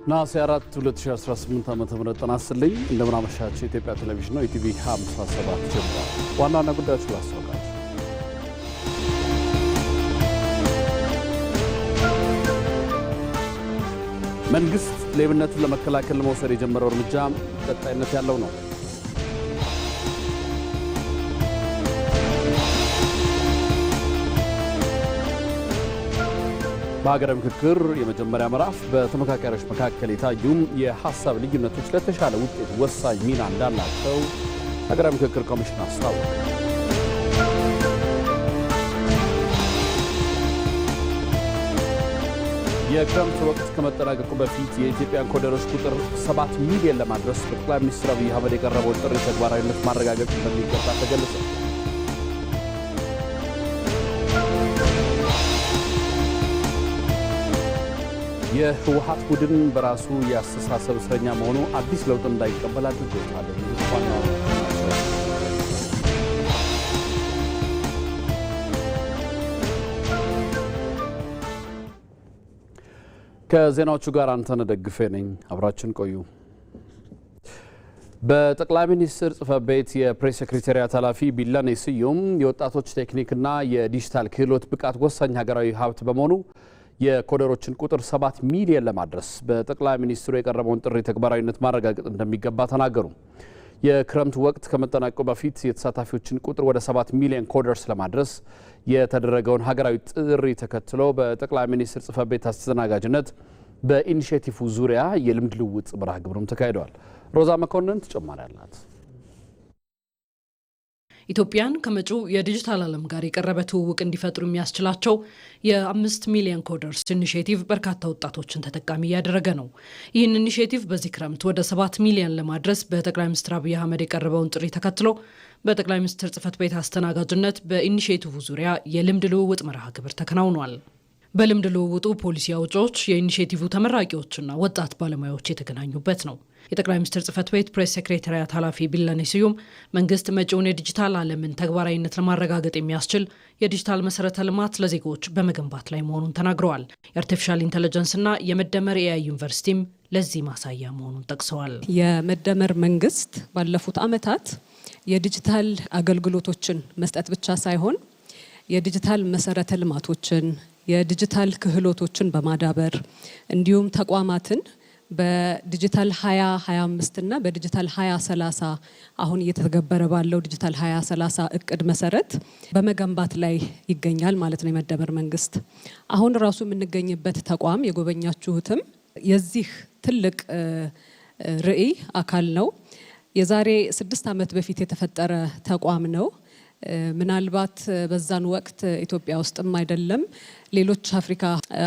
ነሐሴ 4 2018 ዓ.ም ተናስልኝ እንደምን አመሻችሁ። የኢትዮጵያ ቴሌቪዥን ነው። ኢቲቪ 57 ጀምሯል። ዋና ዋና ጉዳዮች ላስታውቃችሁ። መንግስት ሌብነትን ለመከላከል ለመውሰድ የጀመረው እርምጃ ቀጣይነት ያለው ነው። በሀገረ ምክክር የመጀመሪያ ምዕራፍ በተመካካሪዎች መካከል የታዩ የሐሳብ ልዩነቶች ለተሻለ ውጤት ወሳኝ ሚና እንዳላቸው ሀገረ ምክክር ኮሚሽን አስታወቀ። የክረምት ወቅት ከመጠናቀቁ በፊት የኢትዮጵያን ኮደሮች ቁጥር 7 ሚሊዮን ለማድረስ በጠቅላይ ሚኒስትር አብይ አህመድ የቀረበውን ጥሪ ተግባራዊነት ማረጋገጥ እንደሚገባ ተገለጸ። የህወሓት ቡድን በራሱ የአስተሳሰብ እስረኛ መሆኑ አዲስ ለውጥ እንዳይቀበል አድርጎታል። ከዜናዎቹ ጋር አንተነህ ደግፌ ነኝ። አብራችን ቆዩ። በጠቅላይ ሚኒስትር ጽሕፈት ቤት የፕሬስ ሴክሬታሪያት ኃላፊ ቢለኔ ስዩም የወጣቶች ቴክኒክና የዲጂታል ክህሎት ብቃት ወሳኝ ሀገራዊ ሀብት በመሆኑ የኮደሮችን ቁጥር 7 ሚሊዮን ለማድረስ በጠቅላይ ሚኒስትሩ የቀረበውን ጥሪ ተግባራዊነት ማረጋገጥ እንደሚገባ ተናገሩ። የክረምት ወቅት ከመጠናቀቁ በፊት የተሳታፊዎችን ቁጥር ወደ 7 ሚሊዮን ኮደርስ ለማድረስ የተደረገውን ሀገራዊ ጥሪ ተከትሎ በጠቅላይ ሚኒስትር ጽሕፈት ቤት አስተናጋጅነት በኢኒሼቲቭ ዙሪያ የልምድ ልውውጥ መርሃ ግብሩም ተካሂደዋል። ሮዛ መኮንን ተጨማሪ አላት። ኢትዮጵያን ከመጪው የዲጂታል ዓለም ጋር የቀረበ ትውውቅ እንዲፈጥሩ የሚያስችላቸው የ5 ሚሊዮን ኮደርስ ኢኒሼቲቭ በርካታ ወጣቶችን ተጠቃሚ እያደረገ ነው። ይህን ኢኒሼቲቭ በዚህ ክረምት ወደ 7 ሚሊዮን ለማድረስ በጠቅላይ ሚኒስትር አብይ አህመድ የቀረበውን ጥሪ ተከትሎ በጠቅላይ ሚኒስትር ጽሕፈት ቤት አስተናጋጅነት በኢኒሼቲቭ ዙሪያ የልምድ ልውውጥ መርሃ ግብር ተከናውኗል። በልምድ ልውውጡ ፖሊሲ አውጪዎች፣ የኢኒሼቲቭ ተመራቂዎችና ወጣት ባለሙያዎች የተገናኙበት ነው። የጠቅላይ ሚኒስትር ጽሕፈት ቤት ፕሬስ ሴክሬታሪያት ኃላፊ ቢለኔ ስዩም መንግስት መጪውን የዲጂታል ዓለምን ተግባራዊነት ለማረጋገጥ የሚያስችል የዲጂታል መሰረተ ልማት ለዜጎች በመገንባት ላይ መሆኑን ተናግረዋል። የአርቲፊሻል ኢንተለጀንስና የመደመር ኤአይ ዩኒቨርሲቲም ለዚህ ማሳያ መሆኑን ጠቅሰዋል። የመደመር መንግስት ባለፉት ዓመታት የዲጂታል አገልግሎቶችን መስጠት ብቻ ሳይሆን የዲጂታል መሰረተ ልማቶችን፣ የዲጂታል ክህሎቶችን በማዳበር እንዲሁም ተቋማትን በዲጂታል 2025 እና በዲጂታል 2030 አሁን እየተገበረ ባለው ዲጂታል 2030 እቅድ መሰረት በመገንባት ላይ ይገኛል ማለት ነው። የመደመር መንግስት አሁን ራሱ የምንገኝበት ተቋም የጎበኛችሁትም የዚህ ትልቅ ርዕይ አካል ነው። የዛሬ 6 ዓመት በፊት የተፈጠረ ተቋም ነው። ምናልባት በዛን ወቅት ኢትዮጵያ ውስጥም አይደለም ሌሎች አፍሪካ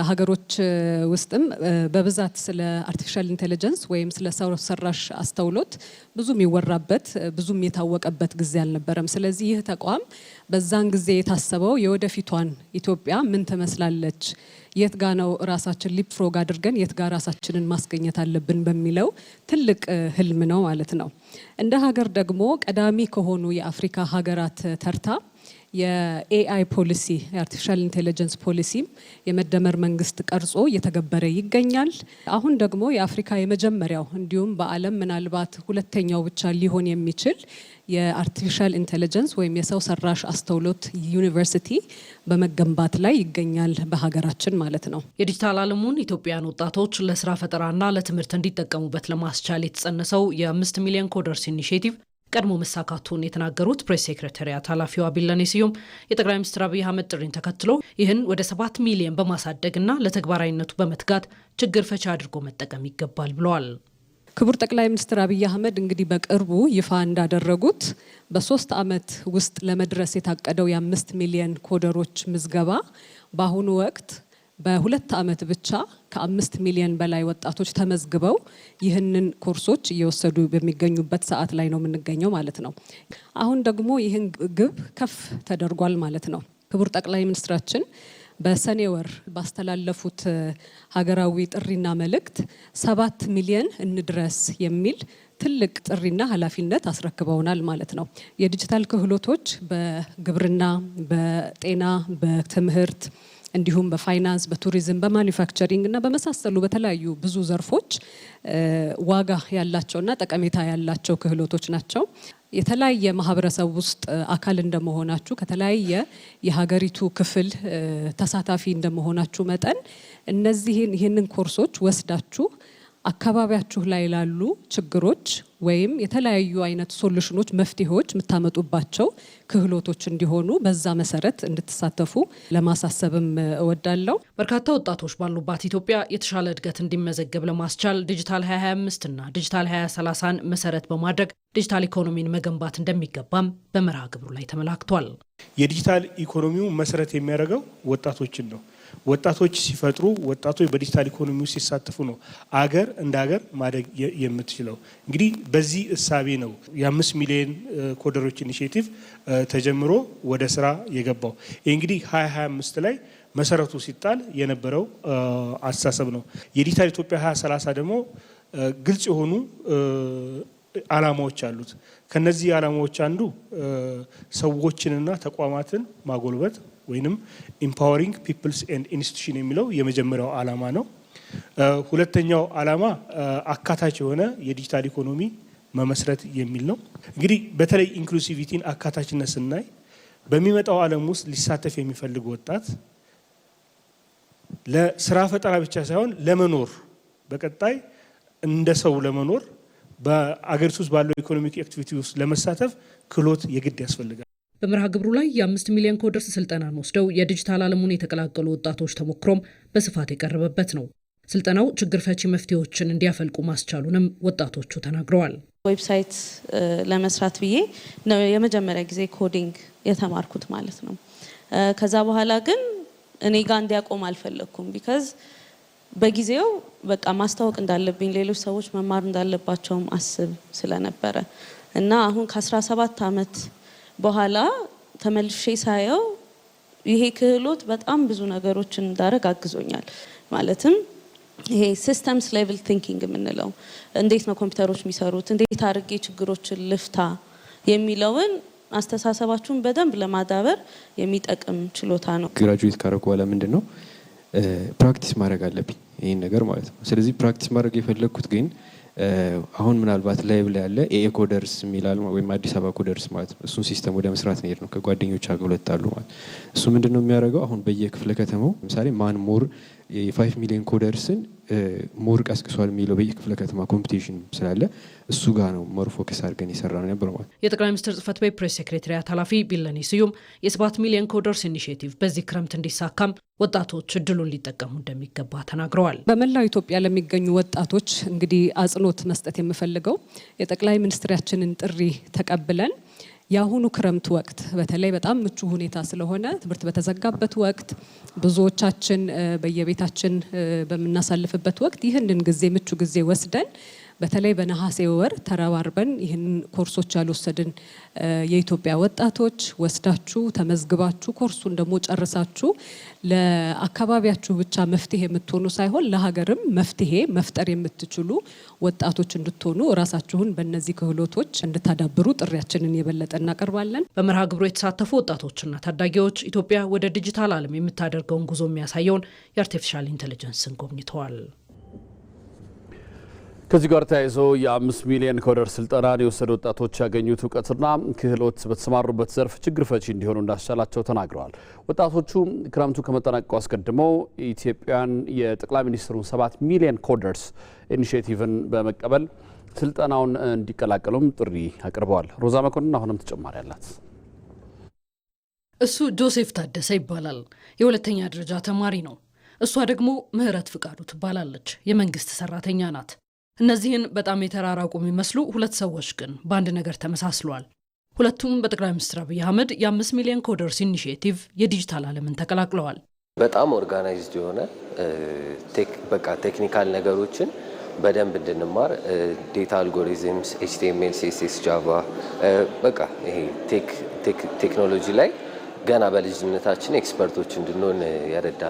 ሀገሮች ውስጥም በብዛት ስለ አርቲፊሻል ኢንተለጀንስ ወይም ስለ ሰው ሰራሽ አስተውሎት ብዙም ይወራበት ብዙም የታወቀበት ጊዜ አልነበረም። ስለዚህ ይህ ተቋም በዛን ጊዜ የታሰበው የወደፊቷን ኢትዮጵያ ምን ትመስላለች፣ የት ጋ ነው ራሳችን ሊፕፍሮግ አድርገን የት ጋ ራሳችንን ማስገኘት አለብን በሚለው ትልቅ ህልም ነው ማለት ነው። እንደ ሀገር ደግሞ ቀዳሚ ከሆኑ የአፍሪካ ሀገራት ተርታ የኤአይ ፖሊሲ የአርቲፊሻል ኢንቴሊጀንስ ፖሊሲም የመደመር መንግስት ቀርጾ እየተገበረ ይገኛል። አሁን ደግሞ የአፍሪካ የመጀመሪያው እንዲሁም በዓለም ምናልባት ሁለተኛው ብቻ ሊሆን የሚችል የአርቲፊሻል ኢንቴሊጀንስ ወይም የሰው ሰራሽ አስተውሎት ዩኒቨርሲቲ በመገንባት ላይ ይገኛል በሀገራችን ማለት ነው። የዲጂታል ዓለሙን ኢትዮጵያን ወጣቶች ለስራ ፈጠራና ለትምህርት እንዲጠቀሙበት ለማስቻል የተጸነሰው የ5 ሚሊዮን ኮደርስ ኢኒሼቲቭ ቀድሞ መሳካቱን የተናገሩት ፕሬስ ሴክሬታሪያት ኃላፊዋ ቢለኔ ስዩም የጠቅላይ ሚኒስትር አብይ አህመድ ጥሪን ተከትሎ ይህን ወደ 7 ሚሊዮን በማሳደግና ለተግባራዊነቱ በመትጋት ችግር ፈቺ አድርጎ መጠቀም ይገባል ብለዋል። ክቡር ጠቅላይ ሚኒስትር አብይ አህመድ እንግዲህ በቅርቡ ይፋ እንዳደረጉት በ3 ዓመት ውስጥ ለመድረስ የታቀደው የ5 ሚሊዮን ኮደሮች ምዝገባ በአሁኑ ወቅት በ2 ዓመት ብቻ ከ5 ሚሊዮን በላይ ወጣቶች ተመዝግበው ይህንን ኮርሶች እየወሰዱ በሚገኙበት ሰዓት ላይ ነው የምንገኘው ማለት ነው። አሁን ደግሞ ይህን ግብ ከፍ ተደርጓል ማለት ነው። ክቡር ጠቅላይ ሚኒስትራችን በሰኔ ወር ባስተላለፉት ሀገራዊ ጥሪና መልእክት 7 ሚሊዮን እንድረስ የሚል ትልቅ ጥሪና ኃላፊነት አስረክበውናል ማለት ነው። የዲጂታል ክህሎቶች በግብርና፣ በጤና፣ በትምህርት እንዲሁም በፋይናንስ፣ በቱሪዝም፣ በማኒፋክቸሪንግ እና በመሳሰሉ በተለያዩ ብዙ ዘርፎች ዋጋ ያላቸውና ጠቀሜታ ያላቸው ክህሎቶች ናቸው። የተለያየ ማህበረሰብ ውስጥ አካል እንደመሆናችሁ ከተለያየ የሀገሪቱ ክፍል ተሳታፊ እንደመሆናችሁ መጠን ይህንን ኮርሶች ወስዳችሁ አካባቢያችሁ ላይ ላሉ ችግሮች ወይም የተለያዩ አይነት ሶሉሽኖች መፍትሄዎች የምታመጡባቸው ክህሎቶች እንዲሆኑ በዛ መሰረት እንድትሳተፉ ለማሳሰብም እወዳለሁ። በርካታ ወጣቶች ባሉባት ኢትዮጵያ የተሻለ እድገት እንዲመዘገብ ለማስቻል ዲጂታል 2025 እና ዲጂታል 2030ን መሰረት በማድረግ ዲጂታል ኢኮኖሚን መገንባት እንደሚገባም በመርሃ ግብሩ ላይ ተመላክቷል። የዲጂታል ኢኮኖሚው መሰረት የሚያደርገው ወጣቶችን ነው። ወጣቶች ሲፈጥሩ፣ ወጣቶች በዲጂታል ኢኮኖሚ ውስጥ ሲሳተፉ ነው አገር እንደ አገር ማደግ የምትችለው። እንግዲህ በዚህ እሳቤ ነው የ5 ሚሊዮን ኮደሮች ኢኒሼቲቭ ተጀምሮ ወደ ስራ የገባው። ይህ እንግዲህ 2025 ላይ መሰረቱ ሲጣል የነበረው አስተሳሰብ ነው። የዲጂታል ኢትዮጵያ 2030 ደግሞ ግልጽ የሆኑ አላማዎች አሉት። ከነዚህ አላማዎች አንዱ ሰዎችንና ተቋማትን ማጎልበት ወይንም ኢምፓወሪንግ ፒፕልስ ኤንድ ኢንስቲትዩሽን የሚለው የመጀመሪያው አላማ ነው። ሁለተኛው አላማ አካታች የሆነ የዲጂታል ኢኮኖሚ መመስረት የሚል ነው። እንግዲህ በተለይ ኢንክሉሲቪቲን አካታችነት ስናይ በሚመጣው ዓለም ውስጥ ሊሳተፍ የሚፈልግ ወጣት ለስራ ፈጠራ ብቻ ሳይሆን ለመኖር በቀጣይ እንደ ሰው ለመኖር በአገሪቱ ውስጥ ባለው ኢኮኖሚክ አክቲቪቲ ውስጥ ለመሳተፍ ክህሎት የግድ ያስፈልጋል። በመርሃ ግብሩ ላይ የ5 ሚሊዮን ኮደርስ ስልጠናን ወስደው የዲጂታል ዓለሙን የተቀላቀሉ ወጣቶች ተሞክሮም በስፋት የቀረበበት ነው። ስልጠናው ችግር ፈቺ መፍትሄዎችን እንዲያፈልቁ ማስቻሉንም ወጣቶቹ ተናግረዋል። ዌብሳይት ለመስራት ብዬ ነው የመጀመሪያ ጊዜ ኮዲንግ የተማርኩት ማለት ነው። ከዛ በኋላ ግን እኔ ጋር እንዲያቆም አልፈለኩም። ቢካዝ በጊዜው በቃ ማስተዋወቅ እንዳለብኝ ሌሎች ሰዎች መማር እንዳለባቸውም አስብ ስለነበረ እና አሁን ከ17 ዓመት በኋላ ተመልሼ ሳየው ይሄ ክህሎት በጣም ብዙ ነገሮችን እንዳደረግ አግዞኛል። ማለትም ይሄ ሲስተምስ ሌቭል ቲንኪንግ የምንለው እንዴት ነው ኮምፒውተሮች የሚሰሩት፣ እንዴት አድርጌ ችግሮችን ልፍታ የሚለውን አስተሳሰባችሁን በደንብ ለማዳበር የሚጠቅም ችሎታ ነው። ግራጁዌት ካረኩ በኋላ ምንድን ነው ፕራክቲስ ማድረግ አለብኝ ይህን ነገር ማለት ነው። ስለዚህ ፕራክቲስ ማድረግ የፈለግኩት ግን አሁን ምናልባት ላይቭ ላይ ያለ ኤኤ ኮደርስ የሚላል ወይም አዲስ አበባ ኮደርስ ማለት ነው። እሱን ሲስተም ወደ መስራት ነው የሄድነው ከጓደኞች ጋር ሁለት አሉ ማለት እሱ ምንድነው የሚያደርገው አሁን በየክፍለ ከተማው ለምሳሌ ማን ሞር የ5 ሚሊዮን ኮደርስን ሞር ቀስቅሷል የሚለው በየክፍለ ከተማ ኮምፒቲሽን ስላለ እሱ ጋር ነው ሞር ፎከስ አድርገን የሰራ ነው ነበር ማለት። የጠቅላይ ሚኒስትር ጽህፈት ቤት ፕሬስ ሴክሬታሪያት ኃላፊ ቢለኔ ስዩም የ7 ሚሊዮን ኮደርስ ኢኒሼቲቭ በዚህ ክረምት እንዲሳካም ወጣቶች እድሉን ሊጠቀሙ እንደሚገባ ተናግረዋል። በመላው ኢትዮጵያ ለሚገኙ ወጣቶች እንግዲህ አጽንኦት መስጠት የምፈልገው የጠቅላይ ሚኒስትራችንን ጥሪ ተቀብለን የአሁኑ ክረምት ወቅት በተለይ በጣም ምቹ ሁኔታ ስለሆነ ትምህርት በተዘጋበት ወቅት ብዙዎቻችን በየቤታችን በምናሳልፍበት ወቅት ይህንን ጊዜ ምቹ ጊዜ ወስደን በተለይ በነሐሴ ወር ተረባርበን ይህን ኮርሶች ያልወሰድን የኢትዮጵያ ወጣቶች ወስዳችሁ ተመዝግባችሁ ኮርሱን ደግሞ ጨርሳችሁ ለአካባቢያችሁ ብቻ መፍትሄ የምትሆኑ ሳይሆን ለሀገርም መፍትሄ መፍጠር የምትችሉ ወጣቶች እንድትሆኑ ራሳችሁን በእነዚህ ክህሎቶች እንድታዳብሩ ጥሪያችንን የበለጠ እናቀርባለን። በመርሃ ግብሩ የተሳተፉ ወጣቶችና ታዳጊዎች ኢትዮጵያ ወደ ዲጂታል ዓለም የምታደርገውን ጉዞ የሚያሳየውን የአርቲፊሻል ኢንቴሊጀንስን ጎብኝተዋል። ከዚህ ጋር ተያይዞ የ5 ሚሊዮን ኮደር ስልጠናን የወሰዱ ወጣቶች ያገኙት እውቀትና ክህሎት በተሰማሩበት ዘርፍ ችግር ፈቺ እንዲሆኑ እንዳስቻላቸው ተናግረዋል። ወጣቶቹ ክረምቱ ከመጠናቀቁ አስቀድመው ኢትዮጵያን የጠቅላይ ሚኒስትሩን 7 ሚሊዮን ኮደርስ ኢኒሼቲቭን በመቀበል ስልጠናውን እንዲቀላቀሉም ጥሪ አቅርበዋል። ሮዛ መኮንን አሁንም ተጨማሪ አላት። እሱ ጆሴፍ ታደሰ ይባላል። የሁለተኛ ደረጃ ተማሪ ነው። እሷ ደግሞ ምህረት ፍቃዱ ትባላለች። የመንግስት ሰራተኛ ናት። እነዚህን በጣም የተራራቁ የሚመስሉ ሁለት ሰዎች ግን በአንድ ነገር ተመሳስለዋል። ሁለቱም በጠቅላይ ሚኒስትር አብይ አህመድ የ5 ሚሊዮን ኮደርስ ኢኒሼቲቭ የዲጂታል ዓለምን ተቀላቅለዋል። በጣም ኦርጋናይዝድ የሆነ በቃ ቴክኒካል ነገሮችን በደንብ እንድንማር ዴታ አልጎሪዝምስ፣ ኤችቲኤምኤል፣ ሲኤስኤስ፣ ጃቫ በቃ ይሄ ቴክኖሎጂ ላይ ገና በልጅነታችን ኤክስፐርቶች እንድንሆን ያረዳ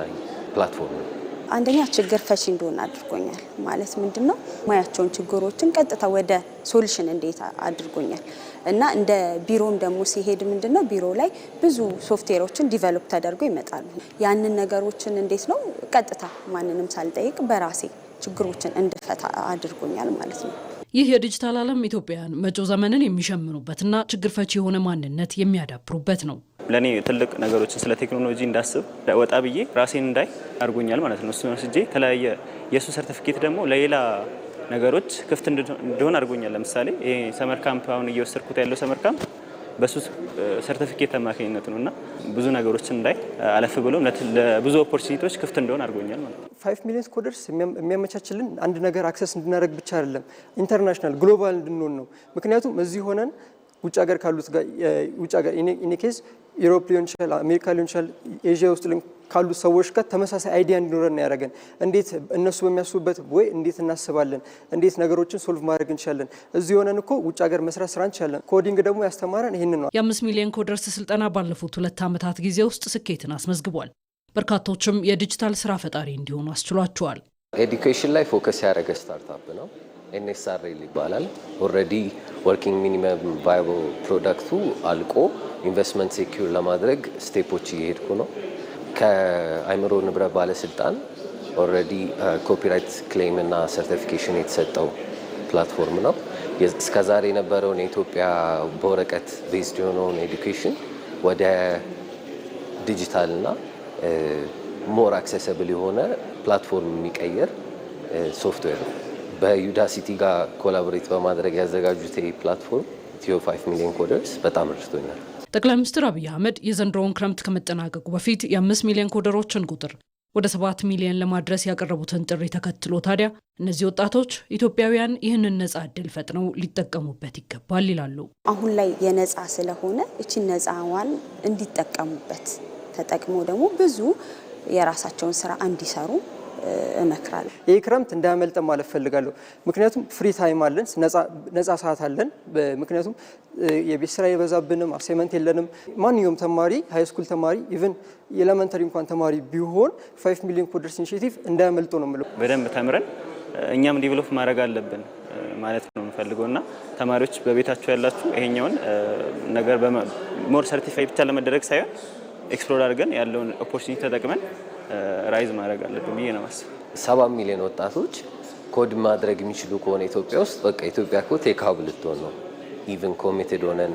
ፕላትፎርም ነው። አንደኛ ችግር ፈቺ እንደሆነ አድርጎኛል። ማለት ምንድነው ማያቸውን ችግሮችን ቀጥታ ወደ ሶሉሽን እንዴት አድርጎኛል እና እንደ ቢሮም ደግሞ ሲሄድ ምንድነው ቢሮ ላይ ብዙ ሶፍትዌሮችን ዲቨሎፕ ተደርጎ ይመጣሉ። ያንን ነገሮችን እንዴት ነው ቀጥታ ማንንም ሳልጠይቅ በራሴ ችግሮችን እንድፈታ አድርጎኛል ማለት ነው። ይህ የዲጂታል ዓለም ኢትዮጵያውያን መጪው ዘመንን የሚሸምኑበትና ችግር ፈቺ የሆነ ማንነት የሚያዳብሩበት ነው። ለኔ ትልቅ ነገሮችን ስለ ቴክኖሎጂ እንዳስብ ወጣ ብዬ ራሴን እንዳይ አድርጎኛል ማለት ነው። እሱን ወስጄ ተለያየ የሱ ሰርቲፊኬት ደግሞ ለሌላ ነገሮች ክፍት እንደሆነ አድርጎኛል። ለምሳሌ ይሄ ሰመር ካምፕ አሁን እየወሰድኩት ያለው ሰመር ካምፕ በሱ ሰርቲፊኬት አማካኝነት ነውና ብዙ ነገሮችን እንዳይ አለፍ ብሎ ለብዙ ኦፖርቹኒቲዎች ክፍት እንደሆነ አድርጎኛል ማለት ነው። 5 ሚሊዮን ኮደርስ የሚያመቻችልን አንድ ነገር አክሰስ እንድናደርግ ብቻ አይደለም፣ ኢንተርናሽናል ግሎባል እንድንሆን ነው። ምክንያቱም እዚህ ሆነን ውጭ ሀገር ካሉት ጋር ውጭ ሀገር ኢን ኬዝ ዩሮፕ ሊሆን ይችላል፣ አሜሪካ ሊሆን ይችላል፣ ኤዥያ ውስጥ ካሉ ሰዎች ጋር ተመሳሳይ አይዲያ እንዲኖረን ያደረገን። እንዴት እነሱ በሚያስቡበት ወይ እንዴት እናስባለን፣ እንዴት ነገሮችን ሶልቭ ማድረግ እንችላለን። እዚህ ሆነን እኮ ውጭ ሀገር መስራት ስራ እንችላለን። ኮዲንግ ደግሞ ያስተማረን ይሄንን ነው። የ5 ሚሊዮን ኮደርስ ስልጠና ባለፉት 2 ዓመታት ጊዜ ውስጥ ስኬትን አስመዝግቧል። በርካቶችም የዲጂታል ስራ ፈጣሪ እንዲሆኑ አስችሏቸዋል። ኤዱኬሽን ላይ ፎከስ ያደረገ ስታርታፕ ነው። NSRL ይባላል። ኦልሬዲ ወርኪንግ ሚኒመም ቫያብል ፕሮዳክቱ አልቆ ኢንቨስትመንት ሴኪዩር ለማድረግ ስቴፖች እየሄድኩ ነው። ከአእምሮ ንብረት ባለስልጣን ኦልሬዲ ኮፒራይት ክሌም እና ሰርቲፊኬሽን የተሰጠው ፕላትፎርም ነው። እስከዛሬ የነበረውን የኢትዮጵያ በወረቀት ቤዝድ የሆነውን ኤዱኬሽን ወደ ዲጂታል እና ሞር አክሴሲብል የሆነ ፕላትፎርም የሚቀየር ሶፍትዌር ነው። በዩዳሲቲ ጋር ኮላቦሬት በማድረግ ያዘጋጁት ፕላትፎርም ኢትዮ 5 ሚሊዮን ኮደርስ በጣም ረድቶኛል። ጠቅላይ ሚኒስትር አብይ አህመድ የዘንድሮውን ክረምት ከመጠናቀቁ በፊት የ5 ሚሊዮን ኮደሮችን ቁጥር ወደ 7 ሚሊዮን ለማድረስ ያቀረቡትን ጥሪ ተከትሎ ታዲያ እነዚህ ወጣቶች ኢትዮጵያውያን ይህንን ነጻ እድል ፈጥነው ሊጠቀሙበት ይገባል ይላሉ። አሁን ላይ የነጻ ስለሆነ እቺ ነጻዋን እንዲጠቀሙበት ተጠቅሞ ደግሞ ብዙ የራሳቸውን ስራ እንዲሰሩ እመክራለሁ። ይህ ክረምት እንዳያመልጥ ማለት ፈልጋለሁ። ምክንያቱም ፍሪ ታይም አለን፣ ነጻ ሰዓት አለን። ምክንያቱም የቤት ስራ የበዛብንም አሳይመንት የለንም። ማንኛውም ተማሪ ሃይ ስኩል ተማሪ ኢቭን የኤሌመንተሪ እንኳን ተማሪ ቢሆን 5 ሚሊዮን ኮደርስ ኢኒሺዬቲቭ እንዳያመልጡ ነው የምለው። በደንብ ተምረን እኛም ዲቨሎፕ ማድረግ አለብን ማለት ነው የምፈልገውና ተማሪዎች በቤታቸው ያላችሁ ይሄኛውን ነገር ሞር ሰርቲፋይ ብቻ ለመደረግ ሳይሆን ኤክስፕሎር አድርገን ያለውን ኦፖርቹኒቲ ተጠቅመን ራይዝ ማድረግ አለብን ብዬ ነው ማስብ። 7 ሚሊዮን ወጣቶች ኮድ ማድረግ የሚችሉ ከሆነ ኢትዮጵያ ውስጥ በቃ ኢትዮጵያ እኮ ቴክ ሀብ ልትሆን ነው። ኢቭን ኮሚትድ ሆነን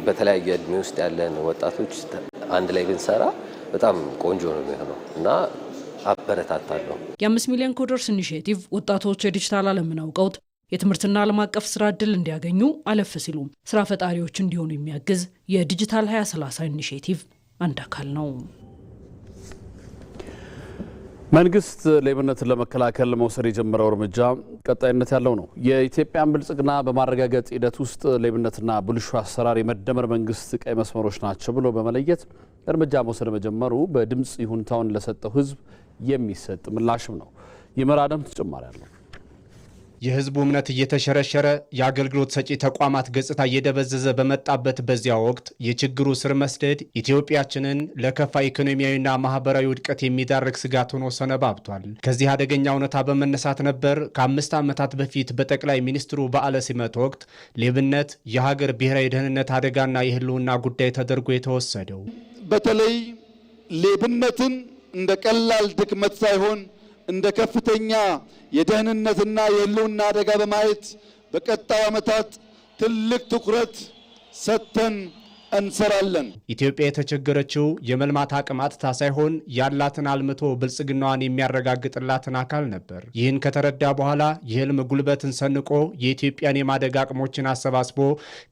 በተለያየ እድሜ ውስጥ ያለን ወጣቶች አንድ ላይ ብንሰራ በጣም ቆንጆ ነው የሚሆነው እና አበረታታለሁ። የ5 ሚሊዮን ኮደርስ ኢኒሺዬቲቭ ወጣቶች የዲጂታል ዓለምን አውቀውት የትምህርትና ዓለም አቀፍ ስራ እድል እንዲያገኙ አለፍ ሲሉም ስራ ፈጣሪዎች እንዲሆኑ የሚያግዝ የዲጂታል 2030 ኢኒሺዬቲቭ አንድ አካል ነው። መንግስት ሌብነትን ለመከላከል መውሰድ የጀመረው እርምጃ ቀጣይነት ያለው ነው። የኢትዮጵያን ብልጽግና በማረጋገጥ ሂደት ውስጥ ሌብነትና ብልሹ አሰራር የመደመር መንግስት ቀይ መስመሮች ናቸው ብሎ በመለየት እርምጃ መውሰድ መጀመሩ በድምፅ ይሁንታውን ለሰጠው ህዝብ የሚሰጥ ምላሽም ነው። ይመራደም ተጨማሪ አለው። የህዝቡ እምነት እየተሸረሸረ የአገልግሎት ሰጪ ተቋማት ገጽታ እየደበዘዘ በመጣበት በዚያ ወቅት የችግሩ ስር መስደድ ኢትዮጵያችንን ለከፋ ኢኮኖሚያዊና ማህበራዊ ውድቀት የሚዳርግ ስጋት ሆኖ ሰነባብቷል። ከዚህ አደገኛ እውነታ በመነሳት ነበር ከ5 ዓመታት በፊት በጠቅላይ ሚኒስትሩ በዓለ ሲመት ወቅት ሌብነት የሀገር ብሔራዊ ደህንነት አደጋና የህልውና ጉዳይ ተደርጎ የተወሰደው። በተለይ ሌብነትን እንደ ቀላል ድክመት ሳይሆን እንደ ከፍተኛ የደህንነትና የህልውና አደጋ በማየት በቀጣይ ዓመታት ትልቅ ትኩረት ሰጥተን እንሰራለን። ኢትዮጵያ የተቸገረችው የመልማት አቅም አጥታ ሳይሆን ያላትን አልምቶ ብልጽግናዋን የሚያረጋግጥላትን አካል ነበር። ይህን ከተረዳ በኋላ የህልም ጉልበትን ሰንቆ የኢትዮጵያን የማደግ አቅሞችን አሰባስቦ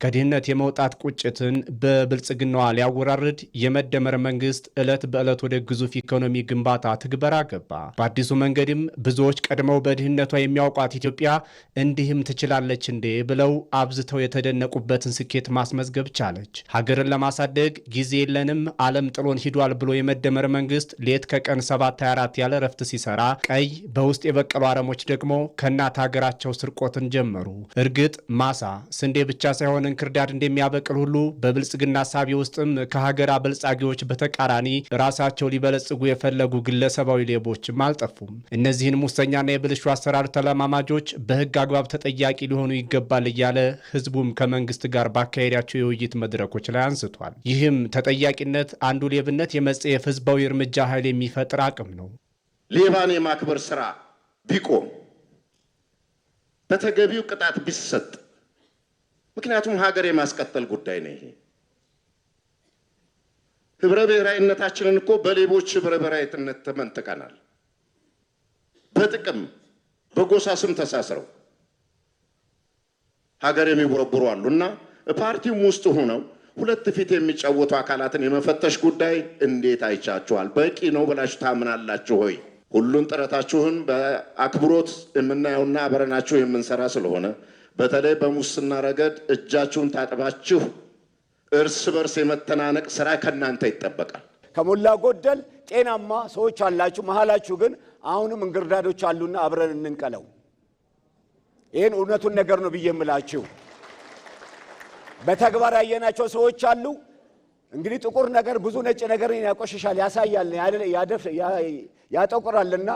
ከድህነት የመውጣት ቁጭትን በብልጽግናዋ ሊያወራርድ የመደመር መንግስት ዕለት በዕለት ወደ ግዙፍ ኢኮኖሚ ግንባታ ትግበራ ገባ። በአዲሱ መንገድም ብዙዎች ቀድመው በድህነቷ የሚያውቋት ኢትዮጵያ እንዲህም ትችላለች እንዴ ብለው አብዝተው የተደነቁበትን ስኬት ማስመዝገብ ቻለች። ሀገርን ለማሳደግ ጊዜ የለንም ዓለም ጥሎን ሂዷል ብሎ የመደመር መንግስት ሌት ከቀን 7/24 ያለ ረፍት ሲሰራ፣ ቀይ በውስጥ የበቀሉ አረሞች ደግሞ ከእናት ሀገራቸው ስርቆትን ጀመሩ። እርግጥ ማሳ ስንዴ ብቻ ሳይሆን እንክርዳድ እንደሚያበቅል ሁሉ በብልጽግና ሀሳቢ ውስጥም ከሀገር አበልጻጊዎች በተቃራኒ ራሳቸው ሊበለጽጉ የፈለጉ ግለሰባዊ ሌቦችም አልጠፉም። እነዚህን ሙሰኛና የብልሹ አሰራር ተለማማጆች በህግ አግባብ ተጠያቂ ሊሆኑ ይገባል እያለ ህዝቡም ከመንግስት ጋር ባካሄዳቸው የውይይት መድረኮች ላይ አንስቷል። ይህም ተጠያቂነት አንዱ ሌብነት የመጸየፍ ህዝባዊ እርምጃ ኃይል የሚፈጥር አቅም ነው። ሌባን የማክበር ስራ ቢቆም በተገቢው ቅጣት ቢሰጥ፣ ምክንያቱም ሀገር የማስቀጠል ጉዳይ ነው። ይሄ ህብረ ብሔራዊነታችንን እኮ በሌቦች ህብረ ብሔራዊነት ተመንጥቀናል። በጥቅም በጎሳ ስም ተሳስረው ሀገር የሚቦረብሩ አሉና ፓርቲውም ውስጥ ሆነው ሁለት ፊት የሚጫወቱ አካላትን የመፈተሽ ጉዳይ እንዴት አይቻችኋል? በቂ ነው ብላችሁ ታምናላችሁ ሆይ? ሁሉን ጥረታችሁን በአክብሮት የምናየውና አብረናችሁ የምንሰራ ስለሆነ በተለይ በሙስና ረገድ እጃችሁን ታጥባችሁ እርስ በርስ የመተናነቅ ስራ ከናንተ ይጠበቃል። ከሞላ ጎደል ጤናማ ሰዎች አላችሁ። መሃላችሁ ግን አሁንም እንግርዳዶች አሉና አብረን እንንቀለው። ይህን እውነቱን ነገር ነው ብዬ የምላችሁ። በተግባር ያየናቸው ሰዎች አሉ። እንግዲህ ጥቁር ነገር ብዙ ነጭ ነገር ያቆሽሻል፣ ያሳያል፣ ያጠቁራልና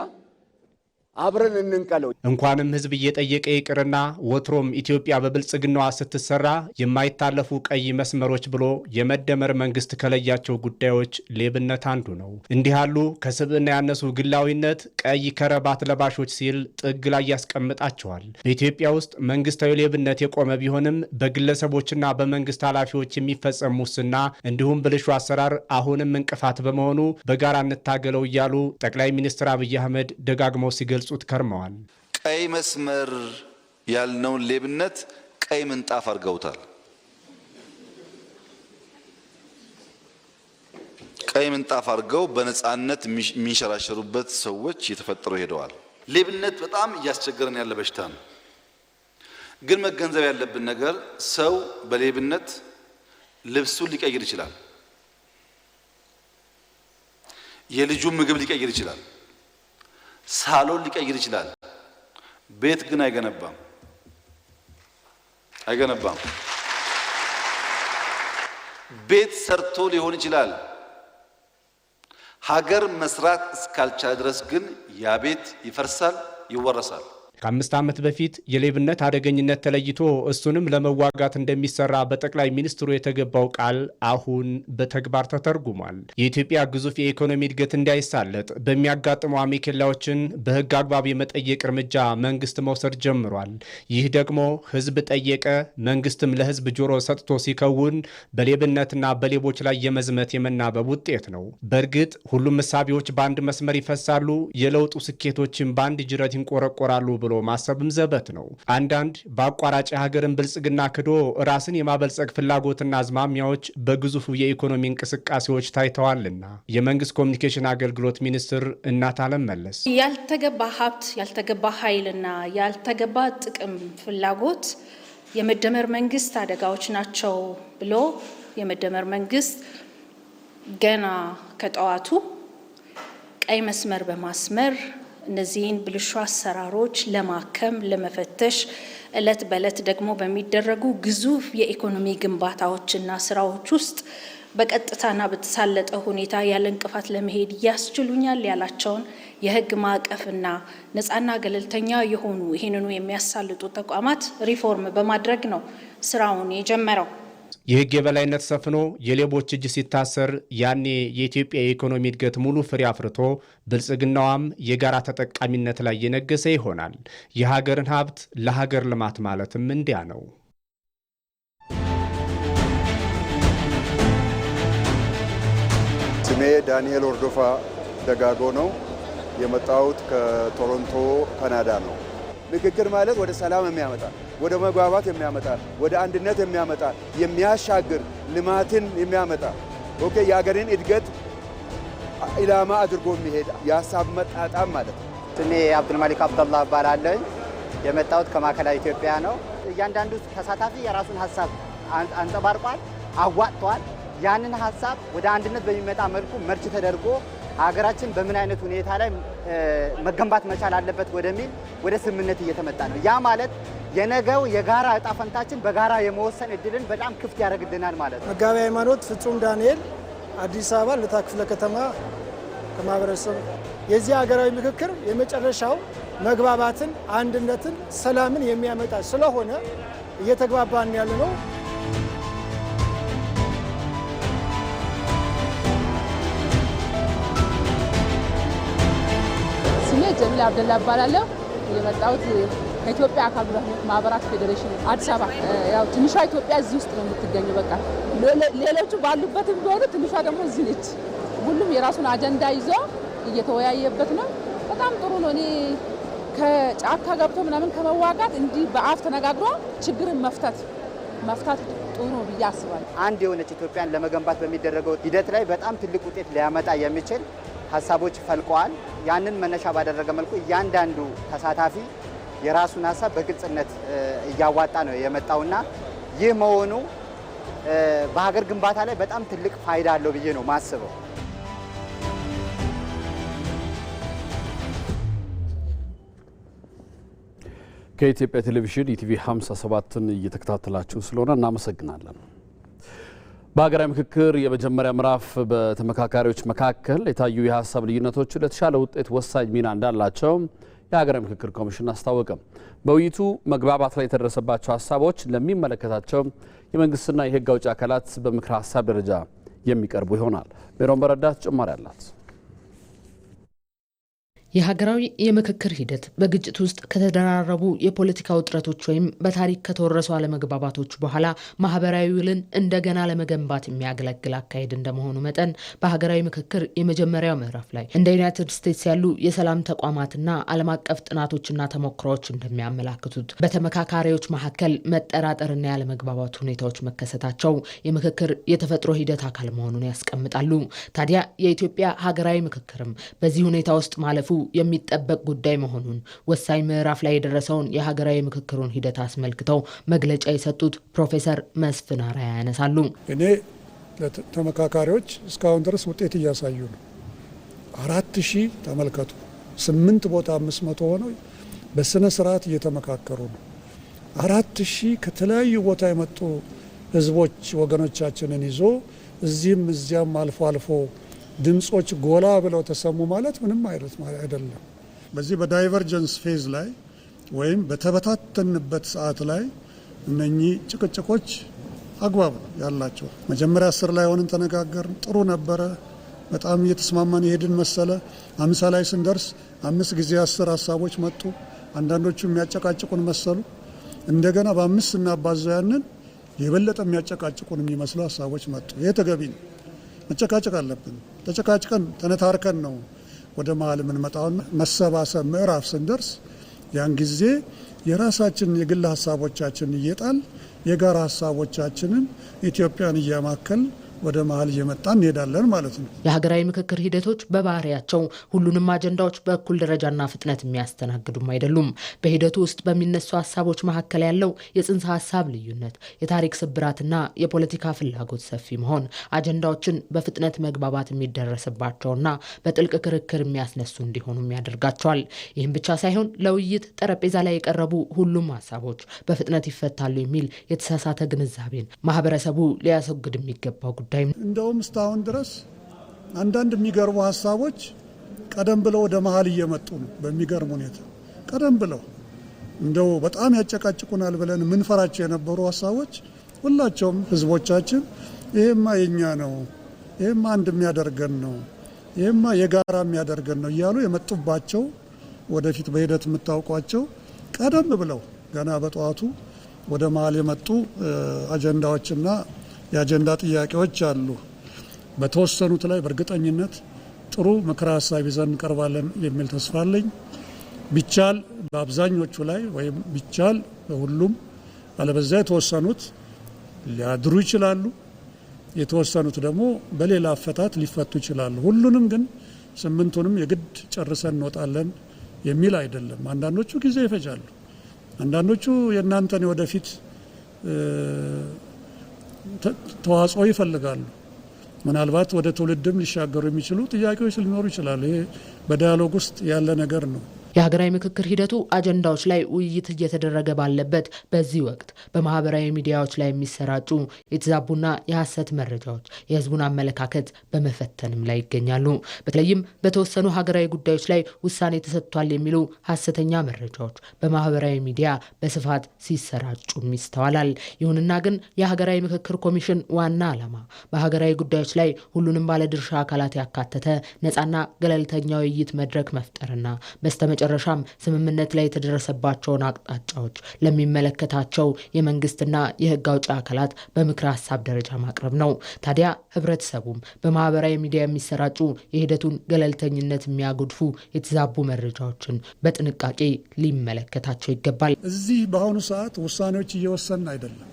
አብረን እንንቀለው። እንኳንም ህዝብ እየጠየቀ ይቅርና ወትሮም ኢትዮጵያ በብልጽግናዋ ስትሰራ የማይታለፉ ቀይ መስመሮች ብሎ የመደመር መንግስት ከለያቸው ጉዳዮች ሌብነት አንዱ ነው። እንዲህ ያሉ ከስብዕና ያነሱ ግላዊነት ቀይ ከረባት ለባሾች ሲል ጥግ ላይ ያስቀምጣቸዋል። በኢትዮጵያ ውስጥ መንግስታዊ ሌብነት የቆመ ቢሆንም በግለሰቦችና በመንግስት ኃላፊዎች የሚፈጸም ሙስና እንዲሁም ብልሹ አሰራር አሁንም እንቅፋት በመሆኑ በጋራ እንታገለው እያሉ ጠቅላይ ሚኒስትር አብይ አህመድ ደጋግመው ሲገልጹት ከርመዋል። ቀይ መስመር ያልነውን ሌብነት ቀይ ምንጣፍ አድርገውታል። ቀይ ምንጣፍ አድርገው በነፃነት የሚንሸራሸሩበት ሰዎች እየተፈጠሩ ሄደዋል። ሌብነት በጣም እያስቸገረን ያለ በሽታ ነው። ግን መገንዘብ ያለብን ነገር ሰው በሌብነት ልብሱን ሊቀይር ይችላል። የልጁን ምግብ ሊቀይር ይችላል። ሳሎን ሊቀይር ይችላል። ቤት ግን አይገነባም። ቤት ሰርቶ ሊሆን ይችላል። ሀገር መስራት እስካልቻለ ድረስ ግን ያ ቤት ይፈርሳል፣ ይወረሳል። ከ5 ዓመት በፊት የሌብነት አደገኝነት ተለይቶ እሱንም ለመዋጋት እንደሚሰራ በጠቅላይ ሚኒስትሩ የተገባው ቃል አሁን በተግባር ተተርጉሟል። የኢትዮጵያ ግዙፍ የኢኮኖሚ እድገት እንዳይሳለጥ በሚያጋጥሙ አሜኬላዎችን በህግ አግባብ የመጠየቅ እርምጃ መንግስት መውሰድ ጀምሯል። ይህ ደግሞ ህዝብ ጠየቀ፣ መንግስትም ለህዝብ ጆሮ ሰጥቶ ሲከውን በሌብነትና በሌቦች ላይ የመዝመት የመናበብ ውጤት ነው። በእርግጥ ሁሉም እሳቢዎች በአንድ መስመር ይፈሳሉ፣ የለውጡ ስኬቶችን በአንድ ጅረት ይንቆረቆራሉ ብሎ ማሰብም ዘበት ነው። አንዳንድ በአቋራጭ ሀገርን ብልጽግና ክዶ ራስን የማበልጸግ ፍላጎትና አዝማሚያዎች በግዙፉ የኢኮኖሚ እንቅስቃሴዎች ታይተዋልና የመንግስት ኮሚኒኬሽን አገልግሎት ሚኒስትር እናታለም መለስ ያልተገባ ሀብት፣ ያልተገባ ኃይልና ያልተገባ ጥቅም ፍላጎት የመደመር መንግስት አደጋዎች ናቸው ብሎ የመደመር መንግስት ገና ከጠዋቱ ቀይ መስመር በማስመር እነዚህን ብልሹ አሰራሮች ለማከም ለመፈተሽ እለት በእለት ደግሞ በሚደረጉ ግዙፍ የኢኮኖሚ ግንባታዎችና ስራዎች ውስጥ በቀጥታና በተሳለጠ ሁኔታ ያለ እንቅፋት ለመሄድ ያስችሉኛል ያላቸውን የህግ ማዕቀፍና ነፃና ገለልተኛ የሆኑ ይህንኑ የሚያሳልጡ ተቋማት ሪፎርም በማድረግ ነው ስራውን የጀመረው። የህግ የበላይነት ሰፍኖ የሌቦች እጅ ሲታሰር ያኔ የኢትዮጵያ የኢኮኖሚ እድገት ሙሉ ፍሬ አፍርቶ ብልጽግናዋም የጋራ ተጠቃሚነት ላይ የነገሰ ይሆናል። የሀገርን ሀብት ለሀገር ልማት ማለትም እንዲያ ነው። ስሜ ዳንኤል ወርዶፋ ደጋጎ ነው። የመጣሁት ከቶሮንቶ ካናዳ ነው። ምክክር ማለት ወደ ሰላም የሚያመጣ፣ ወደ መግባባት የሚያመጣ፣ ወደ አንድነት የሚያመጣ፣ የሚያሻግር ልማትን የሚያመጣ የሀገርን እድገት ኢላማ አድርጎ የሚሄድ የሀሳብ መጣጣም ማለት ነው። ስሜ አብዱልማሊክ አብደላህ እባላለሁ። የመጣሁት ከማዕከላዊ ኢትዮጵያ ነው። እያንዳንዱ ተሳታፊ የራሱን ሀሳብ አንጸባርቋል። አዋጥተዋል። ያንን ሀሳብ ወደ አንድነት በሚመጣ መልኩ መርጭ ተደርጎ ሀገራችን በምን አይነት ሁኔታ ላይ መገንባት መቻል አለበት ወደሚል ወደ ስምምነት እየተመጣ ነው። ያ ማለት የነገው የጋራ እጣ ፈንታችን በጋራ የመወሰን እድልን በጣም ክፍት ያደርግልናል ማለት ነው። መጋቢ ሃይማኖት ፍጹም ዳንኤል አዲስ አበባ ልደታ ክፍለ ከተማ ከማህበረሰብ የዚህ ሀገራዊ ምክክር የመጨረሻው መግባባትን፣ አንድነትን፣ ሰላምን የሚያመጣ ስለሆነ እየተግባባን ያለ ነው። ስሜ ጀሚላ አብደላ እባላለሁ። የመጣሁት ከኢትዮጵያ አካል ጉዳተኞች ማህበራት ፌዴሬሽን አዲስ አበባ። ያው ትንሿ ኢትዮጵያ እዚህ ውስጥ ነው የምትገኘው። በቃ ሌሎቹ ባሉበትም ቢሆኑ ትንሿ ደግሞ እዚህ ነች። ሁሉም የራሱን አጀንዳ ይዞ እየተወያየበት ነው። በጣም ጥሩ ነው። እኔ ከጫካ ገብቶ ምናምን ከመዋጋት እንዲህ በአፍ ተነጋግሮ ችግርን መፍታት ጥሩ ነው ብዬ አስባለሁ። አንድ የሆነች ኢትዮጵያን ለመገንባት በሚደረገው ሂደት ላይ በጣም ትልቅ ውጤት ሊያመጣ የሚችል ሀሳቦች ፈልቀዋል። ያንን መነሻ ባደረገ መልኩ እያንዳንዱ ተሳታፊ የራሱን ሀሳብ በግልጽነት እያዋጣ ነው የመጣውና ይህ መሆኑ በሀገር ግንባታ ላይ በጣም ትልቅ ፋይዳ አለው ብዬ ነው ማስበው። ከኢትዮጵያ ቴሌቪዥን ኢቲቪ 57ን እየተከታተላችሁ ስለሆነ እናመሰግናለን። በሀገራዊ ምክክር የመጀመሪያ ምዕራፍ በተመካካሪዎች መካከል የታዩ የሀሳብ ልዩነቶች ለተሻለ ውጤት ወሳኝ ሚና እንዳላቸው የሀገራዊ ምክክር ኮሚሽን አስታወቀ። በውይይቱ መግባባት ላይ የተደረሰባቸው ሀሳቦች ለሚመለከታቸው የመንግስትና የሕግ አውጪ አካላት በምክረ ሀሳብ ደረጃ የሚቀርቡ ይሆናል። ሜሮን በረዳ ተጨማሪ አላት። የሀገራዊ የምክክር ሂደት በግጭት ውስጥ ከተደራረቡ የፖለቲካ ውጥረቶች ወይም በታሪክ ከተወረሱ አለመግባባቶች በኋላ ማህበራዊ ውልን እንደገና ለመገንባት የሚያገለግል አካሄድ እንደመሆኑ መጠን በሀገራዊ ምክክር የመጀመሪያው ምዕራፍ ላይ እንደ ዩናይትድ ስቴትስ ያሉ የሰላም ተቋማትና ዓለም አቀፍ ጥናቶችና ተሞክሮዎች እንደሚያመላክቱት በተመካካሪዎች መካከል መጠራጠርና ያለመግባባት ሁኔታዎች መከሰታቸው የምክክር የተፈጥሮ ሂደት አካል መሆኑን ያስቀምጣሉ። ታዲያ የኢትዮጵያ ሀገራዊ ምክክርም በዚህ ሁኔታ ውስጥ ማለፉ የሚጠበቅ ጉዳይ መሆኑን ወሳኝ ምዕራፍ ላይ የደረሰውን የሀገራዊ ምክክሩን ሂደት አስመልክተው መግለጫ የሰጡት ፕሮፌሰር መስፍን አርአያ ያነሳሉ። እኔ ተመካካሪዎች እስካሁን ድረስ ውጤት እያሳዩ ነው። 4000 ተመልከቱ፣ 8 ቦታ 500 ሆነው በስነ ስርዓት እየተመካከሩ ነው። 4000 ከተለያዩ ቦታ የመጡ ህዝቦች ወገኖቻችንን ይዞ እዚህም እዚያም አልፎ አልፎ ድምጾች ጎላ ብለው ተሰሙ ማለት ምንም አይደለም። በዚህ በዳይቨርጀንስ ፌዝ ላይ ወይም በተበታተንበት ሰዓት ላይ እነኚህ ጭቅጭቆች አግባብ ያላቸው መጀመሪያ 10 ላይ ሆነን ተነጋገርን፣ ጥሩ ነበረ፣ በጣም እየተስማማን የሄድን መሰለ። 50 ላይ ስንደርስ 5 ጊዜ 10 ሀሳቦች መጡ። አንዳንዶቹ የሚያጨቃጭቁን መሰሉ። እንደገና በ5 ስናባዛው ያንን የበለጠ የሚያጨቃጭቁን የሚመስሉ ሀሳቦች መጡ። ይሄ ተገቢ ነው። መጨቃጨቅ አለብን። ተጨቃጭቀን ተነታርከን ነው ወደ መሀል የምንመጣውና መሰባሰብ ምዕራፍ ስንደርስ ያን ጊዜ የራሳችንን የግል ሀሳቦቻችንን እየጣል የጋራ ሀሳቦቻችንን ኢትዮጵያን እያማከል ወደ መሀል እየመጣን እንሄዳለን ማለት ነው። የሀገራዊ ምክክር ሂደቶች በባህሪያቸው ሁሉንም አጀንዳዎች በእኩል ደረጃና ፍጥነት የሚያስተናግዱም አይደሉም። በሂደቱ ውስጥ በሚነሱ ሀሳቦች መካከል ያለው የጽንሰ ሀሳብ ልዩነት፣ የታሪክ ስብራትና የፖለቲካ ፍላጎት ሰፊ መሆን አጀንዳዎችን በፍጥነት መግባባት የሚደረስባቸውና በጥልቅ ክርክር የሚያስነሱ እንዲሆኑም ያደርጋቸዋል። ይህም ብቻ ሳይሆን ለውይይት ጠረጴዛ ላይ የቀረቡ ሁሉም ሀሳቦች በፍጥነት ይፈታሉ የሚል የተሳሳተ ግንዛቤን ማህበረሰቡ ሊያስወግድ የሚገባው ጉዳይ። እንደውም እስካሁን ድረስ አንዳንድ የሚገርሙ ሀሳቦች ቀደም ብለው ወደ መሀል እየመጡ ነው። በሚገርም ሁኔታ ቀደም ብለው እንደው በጣም ያጨቃጭቁናል ብለን ምንፈራቸው የነበሩ ሀሳቦች ሁላቸውም ህዝቦቻችን ይሄማ የኛ ነው፣ ይሄማ አንድ የሚያደርገን ነው፣ ይሄማ የጋራ የሚያደርገን ነው እያሉ የመጡባቸው ወደፊት በሂደት የምታውቋቸው ቀደም ብለው ገና በጠዋቱ ወደ መሀል የመጡ አጀንዳዎችና የአጀንዳ ጥያቄዎች አሉ። በተወሰኑት ላይ በእርግጠኝነት ጥሩ ምክረ ሀሳብ ይዘን እንቀርባለን የሚል ተስፋ አለኝ። ቢቻል በአብዛኞቹ ላይ ወይም ቢቻል በሁሉም፣ አለበዚያ የተወሰኑት ሊያድሩ ይችላሉ፣ የተወሰኑት ደግሞ በሌላ አፈታት ሊፈቱ ይችላሉ። ሁሉንም ግን 8ቱንም የግድ ጨርሰን እንወጣለን የሚል አይደለም። አንዳንዶቹ ጊዜ ይፈጃሉ። አንዳንዶቹ የእናንተን ወደፊት ተዋጽኦ ይፈልጋሉ። ምናልባት ወደ ትውልድም ሊሻገሩ የሚችሉ ጥያቄዎች ሊኖሩ ይችላሉ። ይሄ በዳያሎግ ውስጥ ያለ ነገር ነው። የሀገራዊ ምክክር ሂደቱ አጀንዳዎች ላይ ውይይት እየተደረገ ባለበት በዚህ ወቅት በማህበራዊ ሚዲያዎች ላይ የሚሰራጩ የተዛቡና የሐሰት መረጃዎች የህዝቡን አመለካከት በመፈተንም ላይ ይገኛሉ። በተለይም በተወሰኑ ሀገራዊ ጉዳዮች ላይ ውሳኔ ተሰጥቷል የሚሉ ሐሰተኛ መረጃዎች በማህበራዊ ሚዲያ በስፋት ሲሰራጩም ይስተዋላል። ይሁንና ግን የሀገራዊ ምክክር ኮሚሽን ዋና ዓላማ በሀገራዊ ጉዳዮች ላይ ሁሉንም ባለድርሻ አካላት ያካተተ ነፃና ገለልተኛ ውይይት መድረክ መፍጠርና በስተመጨረሻም ስምምነት ላይ የተደረሰባቸውን አቅጣጫዎች ለሚመለከታቸው የመንግስትና የህግ አውጪ አካላት በምክረ ሀሳብ ደረጃ ማቅረብ ነው። ታዲያ ህብረተሰቡም በማህበራዊ ሚዲያ የሚሰራጩ የሂደቱን ገለልተኝነት የሚያጎድፉ የተዛቡ መረጃዎችን በጥንቃቄ ሊመለከታቸው ይገባል። እዚህ በአሁኑ ሰዓት ውሳኔዎች እየወሰን አይደለም።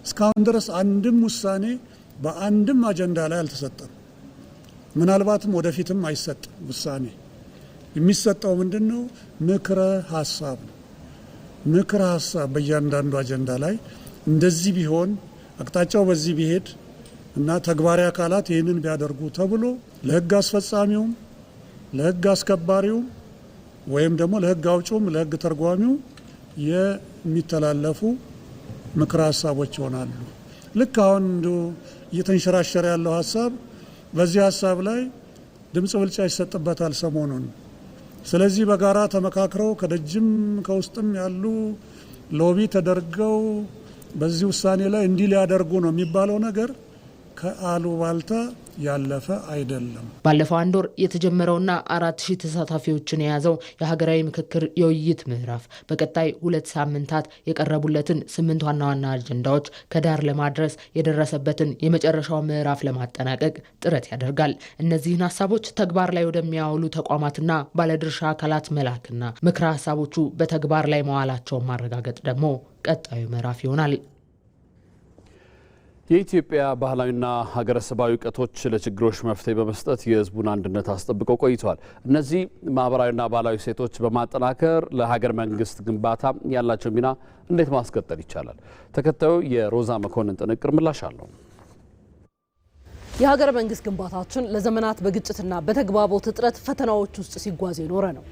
እስካሁን ድረስ አንድም ውሳኔ በአንድም አጀንዳ ላይ አልተሰጠም። ምናልባትም ወደፊትም አይሰጥም። ውሳኔ የሚሰጠው ምንድነው? ምክረ ሀሳብ ነው። ምክረ ሀሳብ በእያንዳንዱ አጀንዳ ላይ እንደዚህ ቢሆን አቅጣጫው በዚህ ቢሄድ እና ተግባራዊ አካላት ይህንን ቢያደርጉ ተብሎ ለህግ አስፈጻሚውም ለህግ አስከባሪውም ወይም ደግሞ ለህግ አውጪውም ለህግ ተርጓሚው የሚተላለፉ ምክረ ሀሳቦች ይሆናሉ። ልክ አሁን እየተንሸራሸረ ያለው ሀሳብ በዚህ ሀሳብ ላይ ድምጽ ብልጫ ይሰጥበታል ሰሞኑን። ስለዚህ በጋራ ተመካክረው ከደጅም ከውስጥም ያሉ ሎቢ ተደርገው በዚህ ውሳኔ ላይ እንዲህ ሊያደርጉ ነው የሚባለው ነገር ከአሉባልታ ያለፈ አይደለም። ባለፈው አንድ ወር የተጀመረውና 4000 ተሳታፊዎችን የያዘው የሀገራዊ ምክክር የውይይት ምዕራፍ በቀጣይ 2 ሳምንታት የቀረቡለትን 8 ዋና ዋና አጀንዳዎች ከዳር ለማድረስ የደረሰበትን የመጨረሻው ምዕራፍ ለማጠናቀቅ ጥረት ያደርጋል። እነዚህን ሀሳቦች ተግባር ላይ ወደሚያውሉ ተቋማትና ባለድርሻ አካላት መላክና ምክረ ሀሳቦቹ በተግባር ላይ መዋላቸውን ማረጋገጥ ደግሞ ቀጣዩ ምዕራፍ ይሆናል። የኢትዮጵያ ባህላዊና ሀገረሰባዊ እውቀቶች ለችግሮች መፍትሄ በመስጠት የሕዝቡን አንድነት አስጠብቀው ቆይተዋል። እነዚህ ማህበራዊና ባህላዊ ሴቶች በማጠናከር ለሀገር መንግስት ግንባታ ያላቸው ሚና እንዴት ማስቀጠል ይቻላል? ተከታዩ የሮዛ መኮንን ጥንቅር ምላሽ አለው። የሀገር መንግስት ግንባታችን ለዘመናት በግጭትና በተግባቦት እጥረት ፈተናዎች ውስጥ ሲጓዝ የኖረ ነው።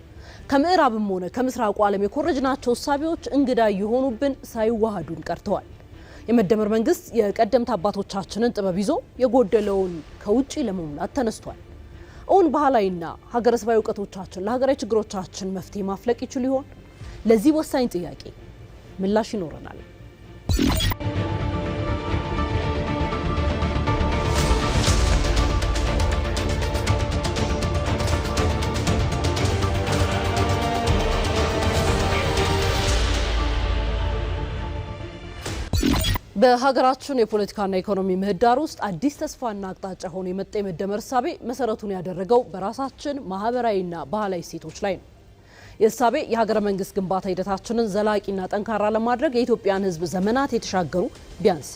ከምዕራብም ሆነ ከምስራቁ ዓለም የኮረጅናቸው እሳቤዎች እንግዳ የሆኑብን ሳይዋሃዱን ቀርተዋል። የመደመር መንግስት የቀደምት አባቶቻችንን ጥበብ ይዞ የጎደለውን ከውጪ ለመሙላት ተነስቷል። እውን ባህላዊና ሀገረሰባዊ እውቀቶቻችን ለሀገራዊ ችግሮቻችን መፍትሄ ማፍለቅ ይችሉ ይሆን? ለዚህ ወሳኝ ጥያቄ ምላሽ ይኖረናል። በሀገራችን የፖለቲካና ኢኮኖሚ ምህዳር ውስጥ አዲስ ተስፋና አቅጣጫ ሆኖ የመጣ የመደመር እሳቤ መሰረቱን ያደረገው በራሳችን ማህበራዊና ባህላዊ እሴቶች ላይ ነው። የእሳቤ የሀገረ መንግስት ግንባታ ሂደታችንን ዘላቂና ጠንካራ ለማድረግ የኢትዮጵያን ሕዝብ ዘመናት የተሻገሩ ቢያንስ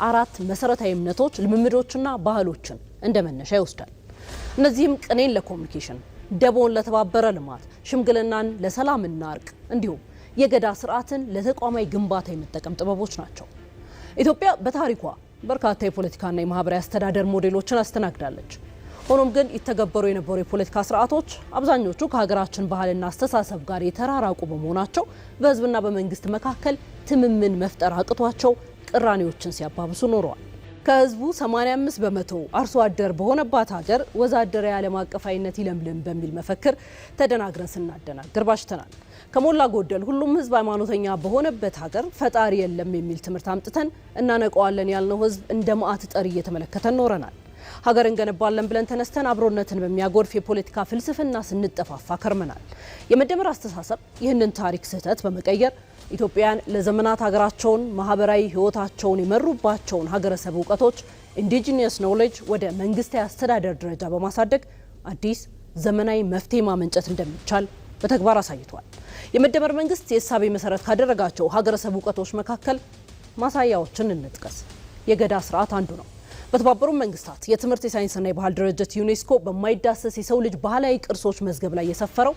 4 መሰረታዊ እምነቶች፣ ልምምዶችና ባህሎችን እንደ መነሻ ይወስዳል። እነዚህም ቅኔን ለኮሚኒኬሽን፣ ደቦን ለተባበረ ልማት፣ ሽምግልናን ለሰላምና እርቅ እንዲሁም የገዳ ስርዓትን ለተቋማዊ ግንባታ የመጠቀም ጥበቦች ናቸው። ኢትዮጵያ በታሪኳ በርካታ የፖለቲካና የማህበራዊ አስተዳደር ሞዴሎችን አስተናግዳለች። ሆኖም ግን ይተገበሩ የነበሩ የፖለቲካ ስርዓቶች አብዛኞቹ ከሀገራችን ባህልና አስተሳሰብ ጋር የተራራቁ በመሆናቸው በህዝብና በመንግስት መካከል ትምምን መፍጠር አቅቷቸው ቅራኔዎችን ሲያባብሱ ኖረዋል። ከህዝቡ 85 በመቶ አርሶ አደር በሆነባት ሀገር ወዛደር የዓለም አቀፋይነት ይለምልም በሚል መፈክር ተደናግረን ስናደናግር ባሽተናል። ከሞላ ጎደል ሁሉም ህዝብ ሃይማኖተኛ በሆነበት ሀገር ፈጣሪ የለም የሚል ትምህርት አምጥተን እናነቀዋለን ያልነው ህዝብ እንደ ማዕት ጠሪ እየተመለከተን ኖረናል። ሀገር እንገነባለን ብለን ተነስተን አብሮነትን በሚያጎድፍ የፖለቲካ ፍልስፍና ስንጠፋፋ ከርመናል። የመደመር አስተሳሰብ ይህንን ታሪክ ስህተት በመቀየር ኢትዮጵያን ለዘመናት ሀገራቸውን ማህበራዊ ህይወታቸውን የመሩባቸውን ሀገረሰብ እውቀቶች ኢንዲጂኒየስ ኖሌጅ ወደ መንግስታዊ አስተዳደር ደረጃ በማሳደግ አዲስ ዘመናዊ መፍትሄ ማመንጨት እንደሚቻል በተግባር አሳይቷል። የመደመር መንግስት የእሳቤ መሰረት ካደረጋቸው ሀገረሰብ እውቀቶች መካከል ማሳያዎችን እንጥቀስ። የገዳ ስርዓት አንዱ ነው። በተባበሩት መንግስታት የትምህርት የሳይንስና የባህል ድርጅት ዩኔስኮ በማይዳሰስ የሰው ልጅ ባህላዊ ቅርሶች መዝገብ ላይ የሰፈረው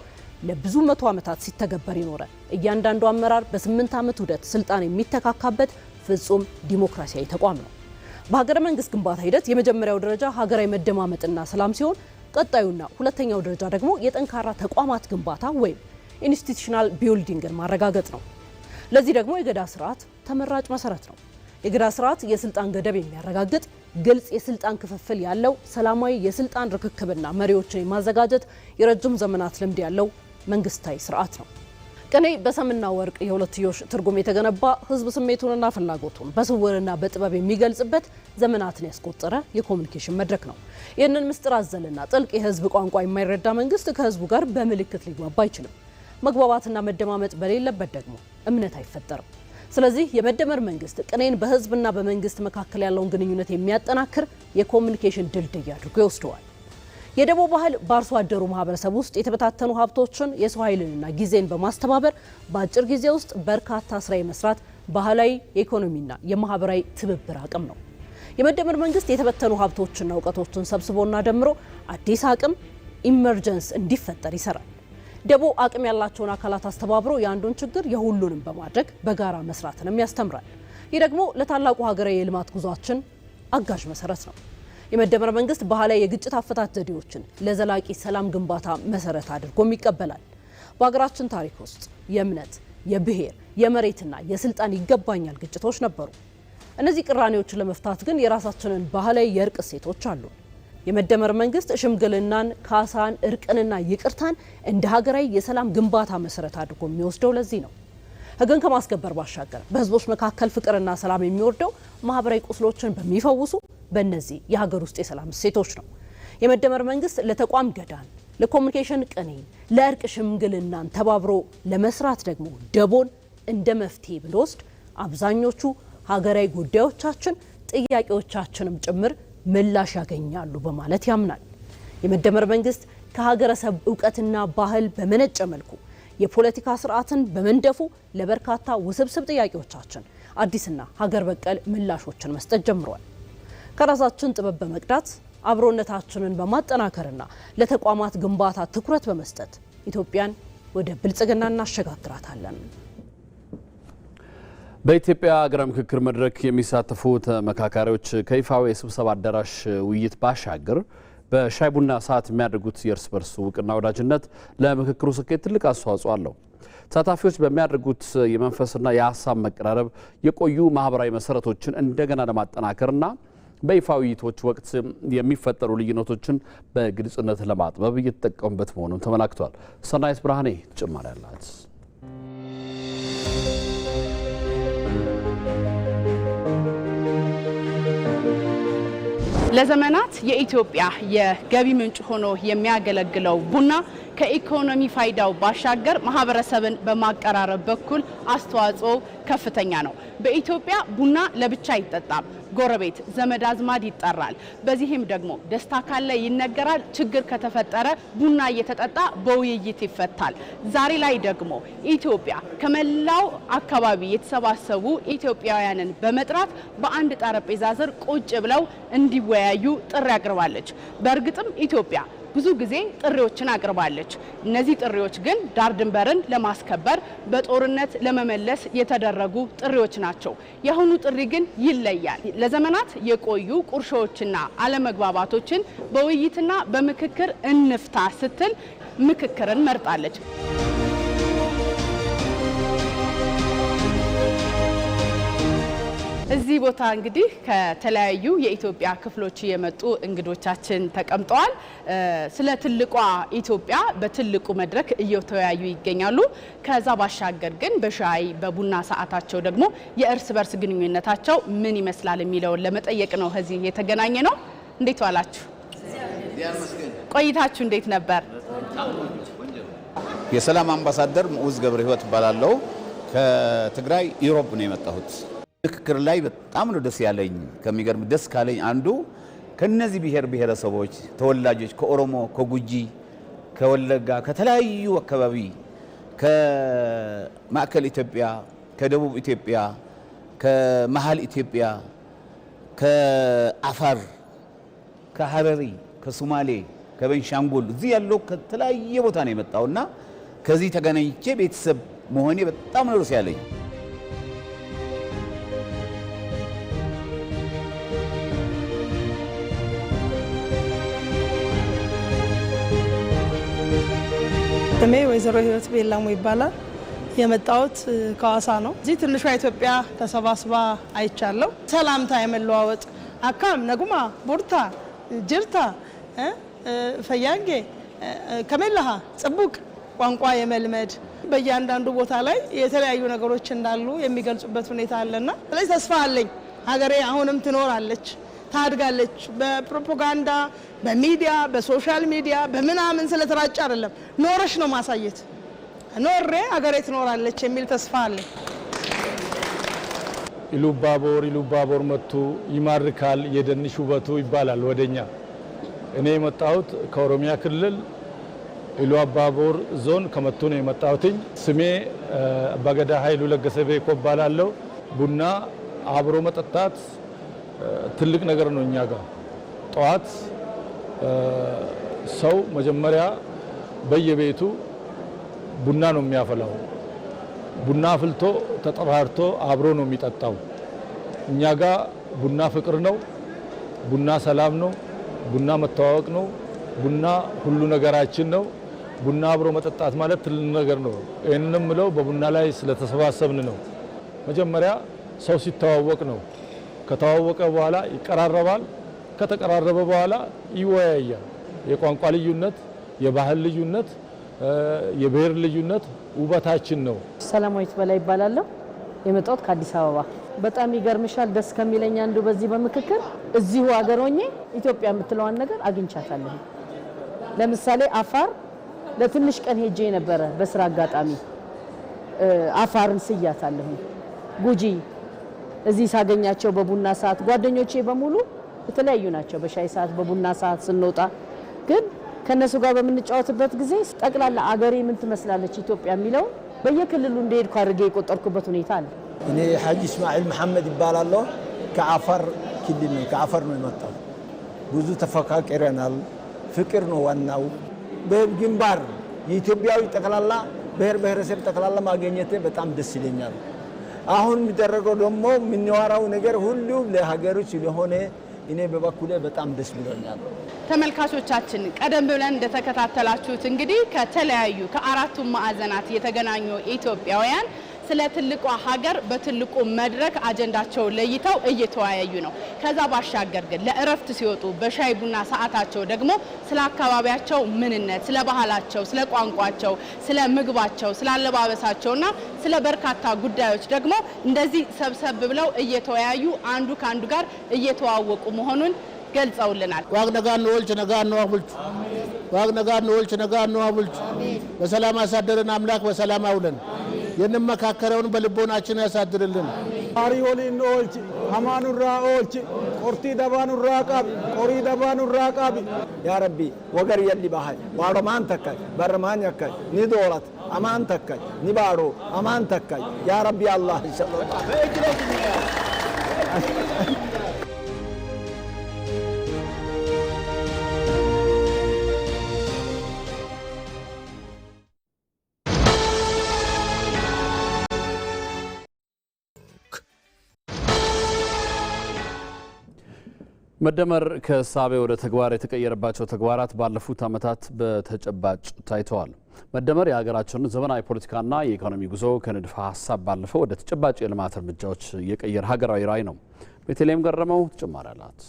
ለብዙ መቶ ዓመታት ሲተገበር ይኖረ እያንዳንዱ አመራር በ8 ዓመት ዑደት ስልጣን የሚተካካበት ፍጹም ዲሞክራሲያዊ ተቋም ነው። በሀገረ መንግስት ግንባታ ሂደት የመጀመሪያው ደረጃ ሀገራዊ መደማመጥና ሰላም ሲሆን ቀጣዩና ሁለተኛው ደረጃ ደግሞ የጠንካራ ተቋማት ግንባታ ወይም ኢንስቲትዩሽናል ቢልዲንግን ማረጋገጥ ነው። ለዚህ ደግሞ የገዳ ስርዓት ተመራጭ መሰረት ነው። የገዳ ስርዓት የስልጣን ገደብ የሚያረጋግጥ ግልጽ የስልጣን ክፍፍል ያለው ሰላማዊ የስልጣን ርክክብና መሪዎችን የማዘጋጀት የረጅም ዘመናት ልምድ ያለው መንግስታዊ ስርዓት ነው። ቅኔ በሰምና ወርቅ የሁለትዮሽ ትርጉም የተገነባ ህዝብ ስሜቱንና ፍላጎቱን በስውርና በጥበብ የሚገልጽበት ዘመናትን ያስቆጠረ የኮሙኒኬሽን መድረክ ነው። ይህንን ምስጢር አዘልና ጥልቅ የህዝብ ቋንቋ የማይረዳ መንግስት ከህዝቡ ጋር በምልክት ሊግባባ አይችልም። መግባባትና መደማመጥ በሌለበት ደግሞ እምነት አይፈጠርም። ስለዚህ የመደመር መንግስት ቅኔን በህዝብና በመንግስት መካከል ያለውን ግንኙነት የሚያጠናክር የኮሙኒኬሽን ድልድይ አድርጎ ይወስደዋል። የደቦ ባህል በአርሶ አደሩ ማህበረሰብ ውስጥ የተበታተኑ ሀብቶችን የሰው ኃይልንና ጊዜን በማስተባበር በአጭር ጊዜ ውስጥ በርካታ ስራ የመስራት ባህላዊ የኢኮኖሚና የማህበራዊ ትብብር አቅም ነው። የመደመር መንግስት የተበተኑ ሀብቶችና እውቀቶችን ሰብስቦና ደምሮ አዲስ አቅም ኢመርጀንስ እንዲፈጠር ይሰራል። ደቦ አቅም ያላቸውን አካላት አስተባብሮ የአንዱን ችግር የሁሉንም በማድረግ በጋራ መስራትንም ያስተምራል። ይህ ደግሞ ለታላቁ ሀገራዊ የልማት ጉዟችን አጋዥ መሰረት ነው። የመደመር መንግስት ባህላዊ የግጭት አፈታት ዘዴዎችን ለዘላቂ ሰላም ግንባታ መሰረት አድርጎም ይቀበላል። በሀገራችን ታሪክ ውስጥ የእምነት፣ የብሔር፣ የመሬትና የስልጣን ይገባኛል ግጭቶች ነበሩ። እነዚህ ቅራኔዎችን ለመፍታት ግን የራሳችንን ባህላዊ የእርቅ እሴቶች አሉ። የመደመር መንግስት ሽምግልናን፣ ካሳን፣ እርቅንና ይቅርታን እንደ ሀገራዊ የሰላም ግንባታ መሰረት አድርጎ የሚወስደው ለዚህ ነው። ህግን ከማስከበር ባሻገር በህዝቦች መካከል ፍቅርና ሰላም የሚወርደው ማህበራዊ ቁስሎችን በሚፈውሱ በእነዚህ የሀገር ውስጥ የሰላም እሴቶች ነው። የመደመር መንግስት ለተቋም ገዳን፣ ለኮሙኒኬሽን ቅኔን፣ ለእርቅ ሽምግልናን ተባብሮ ለመስራት ደግሞ ደቦን እንደ መፍትሄ ብንወስድ አብዛኞቹ ሀገራዊ ጉዳዮቻችን ጥያቄዎቻችንም ጭምር ምላሽ ያገኛሉ በማለት ያምናል። የመደመር መንግስት ከሀገረሰብ እውቀትና ባህል በመነጨ መልኩ የፖለቲካ ስርዓትን በመንደፉ ለበርካታ ውስብስብ ጥያቄዎቻችን አዲስና ሀገር በቀል ምላሾችን መስጠት ጀምሯል። ከራሳችን ጥበብ በመቅዳት አብሮነታችንን በማጠናከርና ለተቋማት ግንባታ ትኩረት በመስጠት ኢትዮጵያን ወደ ብልጽግና እናሸጋግራታለን። በኢትዮጵያ ሀገረ ምክክር መድረክ የሚሳተፉ ተመካካሪዎች ከይፋዊ የስብሰባ አዳራሽ ውይይት ባሻገር በሻይ ቡና ሰዓት የሚያደርጉት የእርስ በርስ እውቅና ወዳጅነት ለምክክሩ ስኬት ትልቅ አስተዋጽኦ አለው። ተሳታፊዎች በሚያደርጉት የመንፈስና የሀሳብ መቀራረብ የቆዩ ማህበራዊ መሰረቶችን እንደገና ለማጠናከርና በይፋ ውይይቶች ወቅት የሚፈጠሩ ልዩነቶችን በግልጽነት ለማጥበብ እየተጠቀሙበት መሆኑን ተመላክቷል። ሰናይት ብርሃኔ ተጨማሪ አላት። ለዘመናት የኢትዮጵያ የገቢ ምንጭ ሆኖ የሚያገለግለው ቡና ከኢኮኖሚ ፋይዳው ባሻገር ማህበረሰብን በማቀራረብ በኩል አስተዋጽኦ ከፍተኛ ነው። በኢትዮጵያ ቡና ለብቻ አይጠጣም። ጎረቤት፣ ዘመድ አዝማድ ይጠራል። በዚህም ደግሞ ደስታ ካለ ይነገራል። ችግር ከተፈጠረ ቡና እየተጠጣ በውይይት ይፈታል። ዛሬ ላይ ደግሞ ኢትዮጵያ ከመላው አካባቢ የተሰባሰቡ ኢትዮጵያውያንን በመጥራት በአንድ ጠረጴዛ ስር ቁጭ ብለው እንዲወያዩ ጥሪ አቅርባለች። በእርግጥም ኢትዮጵያ ብዙ ጊዜ ጥሪዎችን አቅርባለች። እነዚህ ጥሪዎች ግን ዳር ድንበርን ለማስከበር በጦርነት ለመመለስ የተደረጉ ጥሪዎች ናቸው። የአሁኑ ጥሪ ግን ይለያል። ለዘመናት የቆዩ ቁርሾዎችና አለመግባባቶችን በውይይትና በምክክር እንፍታ ስትል ምክክርን መርጣለች። እዚህ ቦታ እንግዲህ ከተለያዩ የኢትዮጵያ ክፍሎች የመጡ እንግዶቻችን ተቀምጠዋል። ስለ ትልቋ ኢትዮጵያ በትልቁ መድረክ እየተወያዩ ይገኛሉ። ከዛ ባሻገር ግን በሻይ በቡና ሰዓታቸው ደግሞ የእርስ በርስ ግንኙነታቸው ምን ይመስላል የሚለውን ለመጠየቅ ነው እዚህ የተገናኘ ነው። እንዴት ዋላችሁ? ቆይታችሁ እንዴት ነበር? የሰላም አምባሳደር ሙዑዝ ገብረ ሕይወት እባላለሁ። ከትግራይ ኢሮብ ነው የመጣሁት። ምክክር ላይ በጣም ነው ደስ ያለኝ። ከሚገርም ደስ ካለኝ አንዱ ከነዚህ ብሔር ብሔረሰቦች ተወላጆች ከኦሮሞ፣ ከጉጂ፣ ከወለጋ፣ ከተለያዩ አካባቢ ከማዕከል ኢትዮጵያ፣ ከደቡብ ኢትዮጵያ፣ ከመሃል ኢትዮጵያ፣ ከአፋር፣ ከሐረሪ፣ ከሶማሌ፣ ከቤንሻንጉል እዚህ ያለው ከተለያየ ቦታ ነው የመጣውና ከዚህ ተገናኝቼ ቤተሰብ መሆኔ በጣም ነው ደስ ያለኝ። ስሜ ወይዘሮ ህይወት ቤላሙ ይባላል። የመጣሁት ከዋሳ ነው። እዚህ ትንሿ ኢትዮጵያ ተሰባስባ አይቻለሁ። ሰላምታ የመለዋወጥ አካም ነጉማ ቡርታ ጅርታ ፈያንጌ ከመላሃ ጽቡቅ ቋንቋ የመልመድ በእያንዳንዱ ቦታ ላይ የተለያዩ ነገሮች እንዳሉ የሚገልጹበት ሁኔታ አለና ስለዚህ ተስፋ አለኝ ሀገሬ አሁንም ትኖራለች፣ ታድጋለች። በፕሮፓጋንዳ በሚዲያ በሶሻል ሚዲያ በምናምን ስለተራጨ አይደለም፣ ኖረሽ ነው ማሳየት። ኖሬ ሀገሬ ትኖራለች የሚል ተስፋ አለኝ። ኢሉባቦር መቱ ይማርካል የደንሽ ውበቱ ይባላል ወደኛ። እኔ የመጣሁት ከኦሮሚያ ክልል ኢሉ አባቦር ዞን ከመቱ ነው የመጣሁት። ስሜ አባገዳ ኃይሉ ለገሰ ቤኮ እባላለሁ። ቡና አብሮ መጠጣት ትልቅ ነገር ነው። እኛ ጋር ጠዋት ሰው መጀመሪያ በየቤቱ ቡና ነው የሚያፈላው። ቡና አፍልቶ ተጠራርቶ አብሮ ነው የሚጠጣው። እኛ ጋር ቡና ፍቅር ነው፣ ቡና ሰላም ነው፣ ቡና መተዋወቅ ነው፣ ቡና ሁሉ ነገራችን ነው። ቡና አብሮ መጠጣት ማለት ትልቅ ነገር ነው። ይሄንንም ምለው በቡና ላይ ስለተሰባሰብን ነው። መጀመሪያ ሰው ሲተዋወቅ ነው። ከተዋወቀ በኋላ ይቀራረባል። ከተቀራረበ በኋላ ይወያያል። የቋንቋ ልዩነት፣ የባህል ልዩነት፣ የብሔር ልዩነት ውበታችን ነው። ሰላማዊት በላይ ይባላለሁ። የመጣሁት ከአዲስ አበባ። በጣም ይገርምሻል፣ ደስ ከሚለኝ አንዱ በዚህ በምክክር እዚሁ ሀገር ሆኜ ኢትዮጵያ የምትለዋን ነገር አግኝቻታለሁ። ለምሳሌ አፋር ለትንሽ ቀን ሄጄ ነበረ በስራ አጋጣሚ አፋርን ስያታለሁ። ጉጂ እዚህ ሳገኛቸው በቡና ሰዓት ጓደኞቼ በሙሉ የተለያዩ ናቸው። በሻይ ሰዓት በቡና ሰዓት ስንወጣ ግን ከነሱ ጋር በምንጫወትበት ጊዜ ጠቅላላ አገሬ ምን ትመስላለች ኢትዮጵያ የሚለው በየክልሉ እንደሄድኩ አድርጌ የቆጠርኩበት ሁኔታ አለ። እኔ ሐጂ እስማኤል መሐመድ ይባላለሁ። ከአፋር ክልል ነው፣ ከአፋር ነው የመጣው። ብዙ ተፈቃቅረናል። ፍቅር ነው ዋናው። በግንባር የኢትዮጵያዊ ጠቅላላ ብሔር ብሔረሰብ ጠቅላላ ማግኘት በጣም ደስ ይለኛል። አሁን የሚደረገው ደግሞ የምንዋራው ነገር ሁሉ ለሀገሩ ስለሆነ እኔ በበኩሌ በጣም ደስ ብሎኛል። ተመልካቾቻችን ቀደም ብለን እንደተከታተላችሁት እንግዲህ ከተለያዩ ከአራቱም ማዕዘናት የተገናኙ ኢትዮጵያውያን ስለ ትልቋ ሀገር በትልቁ መድረክ አጀንዳቸው ለይተው እየተወያዩ ነው። ከዛ ባሻገር ግን ለእረፍት ሲወጡ በሻይ ቡና ሰዓታቸው ደግሞ ስለ አካባቢያቸው ምንነት፣ ስለ ባህላቸው፣ ስለ ቋንቋቸው፣ ስለ ምግባቸው፣ ስለ አለባበሳቸውና ስለ በርካታ ጉዳዮች ደግሞ እንደዚህ ሰብሰብ ብለው እየተወያዩ አንዱ ከአንዱ ጋር እየተዋወቁ መሆኑን ገልጸውልናል። ዋግ ነጋን ወልች ነጋን ነው አብልጭ ዋግ ነጋን ወልች ነጋን ነው አብልጭ በሰላም አሳደረን አምላክ በሰላም አውለን የነመካከረውን በልቦናችን ያሳድርልን። አሪ ወሊን ወልች አማኑራ ወልች ቆርቲ ደባኑራ ቃብ ቆሪ ደባኑራ ቃብ ያ ረቢ ወገር የሊ ባhay ዋሮማን ተካይ በርማን ያካይ ኒዶላት አማን ተካይ ኒባሮ አማን ተካይ ያ ረቢ አላህ ኢንሻአላህ። መደመር ከእሳቤ ወደ ተግባር የተቀየረባቸው ተግባራት ባለፉት ዓመታት በተጨባጭ ታይተዋል። መደመር የሀገራችንን ዘመናዊ ፖለቲካና የኢኮኖሚ ጉዞ ከንድፈ ሀሳብ ባለፈው ወደ ተጨባጭ የልማት እርምጃዎች የቀየረ ሀገራዊ ራዕይ ነው። ቤተልሔም ገረመው ተጨማሪ አላት።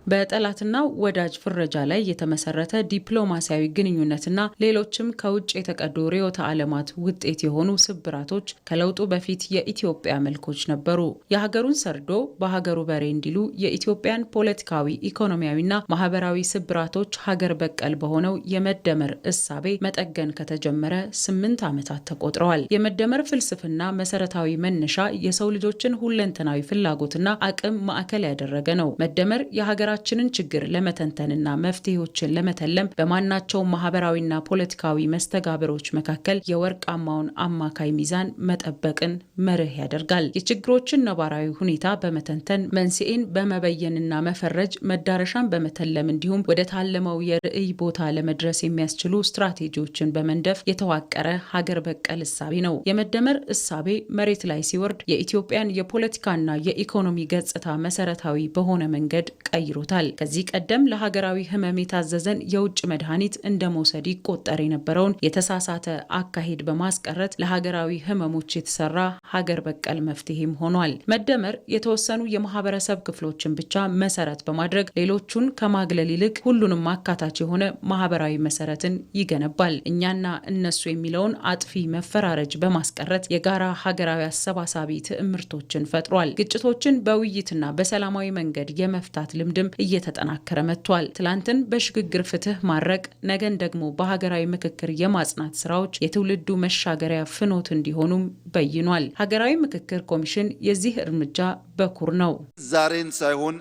በጠላትና ወዳጅ ፍረጃ ላይ የተመሰረተ ዲፕሎማሲያዊ ግንኙነትና ሌሎችም ከውጭ የተቀዱ ርዕዮተ ዓለማት ውጤት የሆኑ ስብራቶች ከለውጡ በፊት የኢትዮጵያ መልኮች ነበሩ። የሀገሩን ሰርዶ በሀገሩ በሬ እንዲሉ የኢትዮጵያን ፖለቲካዊ፣ ኢኮኖሚያዊና ማህበራዊ ስብራቶች ሀገር በቀል በሆነው የመደመር እሳቤ መጠገን ከተጀመረ 8 ዓመታት ተቆጥረዋል። የመደመር ፍልስፍና መሰረታዊ መነሻ የሰው ልጆችን ሁለንተናዊ ፍላጎትና አቅም ማዕከል ያደረገ ነው። መደመር የሀገራ ችንን ችግር ለመተንተንና መፍትሄዎችን ለመተለም በማናቸው ማህበራዊና ፖለቲካዊ መስተጋብሮች መካከል የወርቃማውን አማካይ ሚዛን መጠበቅን መርህ ያደርጋል። የችግሮችን ነባራዊ ሁኔታ በመተንተን መንስኤን በመበየንና መፈረጅ መዳረሻን በመተለም እንዲሁም ወደ ታለመው የርዕይ ቦታ ለመድረስ የሚያስችሉ ስትራቴጂዎችን በመንደፍ የተዋቀረ ሀገር በቀል እሳቤ ነው። የመደመር እሳቤ መሬት ላይ ሲወርድ የኢትዮጵያን የፖለቲካና የኢኮኖሚ ገጽታ መሰረታዊ በሆነ መንገድ ቀይሮታል። አድርገውታል። ከዚህ ቀደም ለሀገራዊ ህመም የታዘዘን የውጭ መድኃኒት እንደ መውሰድ ይቆጠር የነበረውን የተሳሳተ አካሄድ በማስቀረት ለሀገራዊ ህመሞች የተሰራ ሀገር በቀል መፍትሄም ሆኗል። መደመር የተወሰኑ የማህበረሰብ ክፍሎችን ብቻ መሰረት በማድረግ ሌሎቹን ከማግለል ይልቅ ሁሉንም አካታች የሆነ ማህበራዊ መሰረትን ይገነባል። እኛና እነሱ የሚለውን አጥፊ መፈራረጅ በማስቀረት የጋራ ሀገራዊ አሰባሳቢ ትዕምርቶችን ፈጥሯል። ግጭቶችን በውይይትና በሰላማዊ መንገድ የመፍታት ልምድም እየተጠናከረ መጥቷል። ትላንትን በሽግግር ፍትህ ማድረቅ፣ ነገን ደግሞ በሀገራዊ ምክክር የማጽናት ስራዎች የትውልዱ መሻገሪያ ፍኖት እንዲሆኑም በይኗል። ሀገራዊ ምክክር ኮሚሽን የዚህ እርምጃ በኩር ነው። ዛሬን ሳይሆን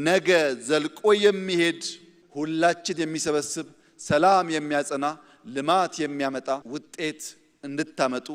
ነገ ዘልቆ የሚሄድ ሁላችን የሚሰበስብ ሰላም የሚያጸና ልማት የሚያመጣ ውጤት እንድታመጡ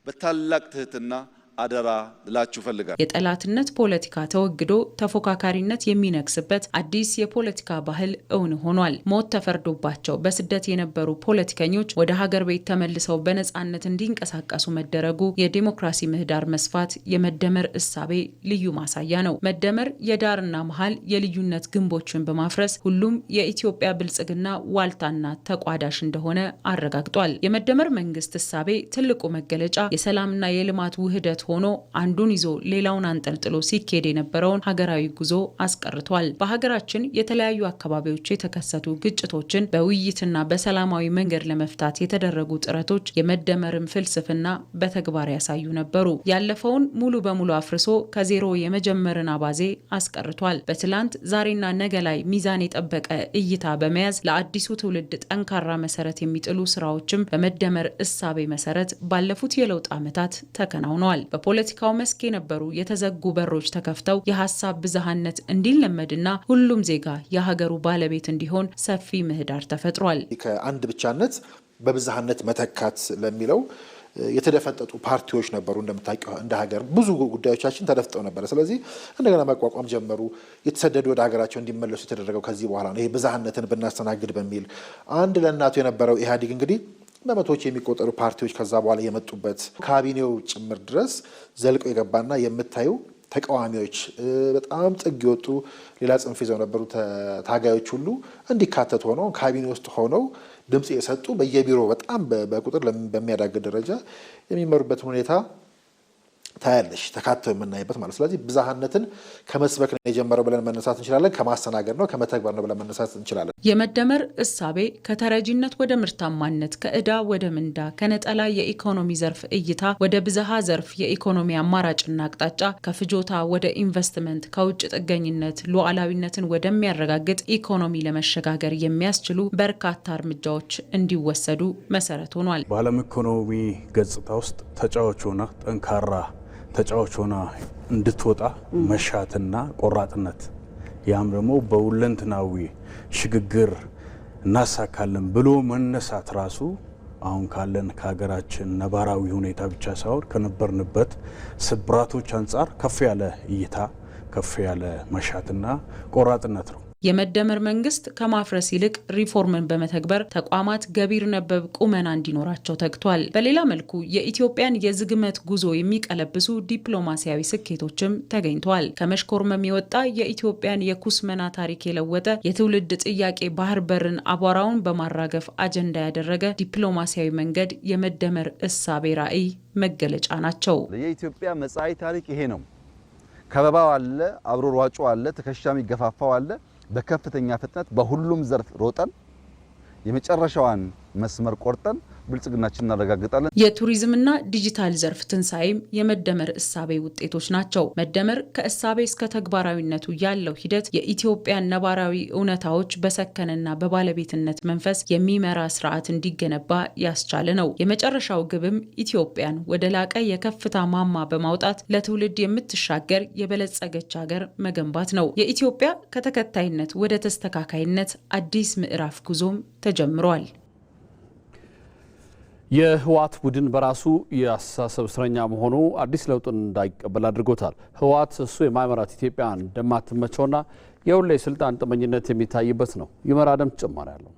በታላቅ ትህትና አደራ ልላችሁ ፈልጋለሁ። የጠላትነት ፖለቲካ ተወግዶ ተፎካካሪነት የሚነግስበት አዲስ የፖለቲካ ባህል እውን ሆኗል። ሞት ተፈርዶባቸው በስደት የነበሩ ፖለቲከኞች ወደ ሀገር ቤት ተመልሰው በነጻነት እንዲንቀሳቀሱ መደረጉ የዲሞክራሲ ምህዳር መስፋት የመደመር እሳቤ ልዩ ማሳያ ነው። መደመር የዳርና መሃል የልዩነት ግንቦችን በማፍረስ ሁሉም የኢትዮጵያ ብልጽግና ዋልታና ተቋዳሽ እንደሆነ አረጋግጧል። የመደመር መንግስት እሳቤ ትልቁ መገለጫ የሰላምና የልማት ውህደት ሆኖ አንዱን ይዞ ሌላውን አንጠልጥሎ ሲኬድ የነበረውን ሀገራዊ ጉዞ አስቀርቷል። በሀገራችን የተለያዩ አካባቢዎች የተከሰቱ ግጭቶችን በውይይትና በሰላማዊ መንገድ ለመፍታት የተደረጉ ጥረቶች የመደመርን ፍልስፍና በተግባር ያሳዩ ነበሩ። ያለፈውን ሙሉ በሙሉ አፍርሶ ከዜሮ የመጀመርን አባዜ አስቀርቷል። በትላንት ዛሬና ነገ ላይ ሚዛን የጠበቀ እይታ በመያዝ ለአዲሱ ትውልድ ጠንካራ መሰረት የሚጥሉ ስራዎችም በመደመር እሳቤ መሰረት ባለፉት የለውጥ ዓመታት ተከናውነዋል። በፖለቲካው መስክ የነበሩ የተዘጉ በሮች ተከፍተው የሀሳብ ብዝሃነት እንዲለመድና ሁሉም ዜጋ የሀገሩ ባለቤት እንዲሆን ሰፊ ምህዳር ተፈጥሯል። ከአንድ ብቻነት በብዝሃነት መተካት ለሚለው የተደፈጠጡ ፓርቲዎች ነበሩ። እንደምታውቀው እንደ ሀገር ብዙ ጉዳዮቻችን ተደፍጠው ነበር። ስለዚህ እንደገና መቋቋም ጀመሩ። የተሰደዱ ወደ ሀገራቸው እንዲመለሱ የተደረገው ከዚህ በኋላ ነው። ይሄ ብዝሃነትን ብናስተናግድ በሚል አንድ ለእናቱ የነበረው ኢህአዴግ እንግዲህ በመቶዎች የሚቆጠሩ ፓርቲዎች ከዛ በኋላ የመጡበት ካቢኔው ጭምር ድረስ ዘልቆ የገባና የምታዩ ተቃዋሚዎች በጣም ጥግ የወጡ ሌላ ጽንፍ ይዘው ነበሩ ታጋዮች ሁሉ እንዲካተቱ ሆነው ካቢኔ ውስጥ ሆነው ድምጽ የሰጡ በየቢሮ በጣም በቁጥር በሚያዳግድ ደረጃ የሚመሩበት ሁኔታ ታያለሽ ተካተው የምናይበት ማለት። ስለዚህ ብዝሃነትን ከመስበክ ነው የጀመረው ብለን መነሳት እንችላለን። ከማስተናገድ ነው ከመተግበር ነው ብለን መነሳት እንችላለን። የመደመር እሳቤ ከተረጂነት ወደ ምርታማነት፣ ከዕዳ ወደ ምንዳ፣ ከነጠላ የኢኮኖሚ ዘርፍ እይታ ወደ ብዝሃ ዘርፍ የኢኮኖሚ አማራጭና አቅጣጫ፣ ከፍጆታ ወደ ኢንቨስትመንት፣ ከውጭ ጥገኝነት ሉዓላዊነትን ወደሚያረጋግጥ ኢኮኖሚ ለመሸጋገር የሚያስችሉ በርካታ እርምጃዎች እንዲወሰዱ መሰረት ሆኗል። በዓለም ኢኮኖሚ ገጽታ ውስጥ ተጫዋች ሆና ጠንካራ ተጫዋች ሆና እንድትወጣ መሻትና ቆራጥነት ያም ደግሞ በሁለንተናዊ ሽግግር እናሳካለን ብሎ መነሳት ራሱ አሁን ካለን ከሀገራችን ነባራዊ ሁኔታ ብቻ ሳይሆን ከነበርንበት ስብራቶች አንጻር ከፍ ያለ እይታ ከፍ ያለ መሻትና ቆራጥነት ነው። የመደመር መንግስት ከማፍረስ ይልቅ ሪፎርምን በመተግበር ተቋማት ገቢር ነበብ ቁመና እንዲኖራቸው ተግቷል። በሌላ መልኩ የኢትዮጵያን የዝግመት ጉዞ የሚቀለብሱ ዲፕሎማሲያዊ ስኬቶችም ተገኝተዋል። ከመሽኮርመም የወጣ የኢትዮጵያን የኩስመና ታሪክ የለወጠ የትውልድ ጥያቄ ባህር በርን አቧራውን በማራገፍ አጀንዳ ያደረገ ዲፕሎማሲያዊ መንገድ የመደመር እሳቤ ራዕይ መገለጫ ናቸው። የኢትዮጵያ መጻኢ ታሪክ ይሄ ነው። ከበባው አለ፣ አብሮ ሯጩ አለ፣ ትከሻም ይገፋፋው አለ። በከፍተኛ ፍጥነት በሁሉም ዘርፍ ሮጠን የመጨረሻዋን መስመር ቆርጠን ብልጽግናችን እናረጋግጣለን። የቱሪዝምና ዲጂታል ዘርፍ ትንሳኤም የመደመር እሳቤ ውጤቶች ናቸው። መደመር ከእሳቤ እስከ ተግባራዊነቱ ያለው ሂደት የኢትዮጵያን ነባራዊ እውነታዎች በሰከነና በባለቤትነት መንፈስ የሚመራ ስርዓት እንዲገነባ ያስቻለ ነው። የመጨረሻው ግብም ኢትዮጵያን ወደ ላቀ የከፍታ ማማ በማውጣት ለትውልድ የምትሻገር የበለጸገች ሀገር መገንባት ነው። የኢትዮጵያ ከተከታይነት ወደ ተስተካካይነት አዲስ ምዕራፍ ጉዞም ተጀምሯል። የህወሓት ቡድን በራሱ የአስተሳሰብ እስረኛ መሆኑ አዲስ ለውጥን እንዳይቀበል አድርጎታል። ህወሓት እሱ የማይመራት ኢትዮጵያ እንደማትመቸውና የሁሌ ስልጣን ጥመኝነት የሚታይበት ነው። ይመራ ደም ተጨማሪ ያለው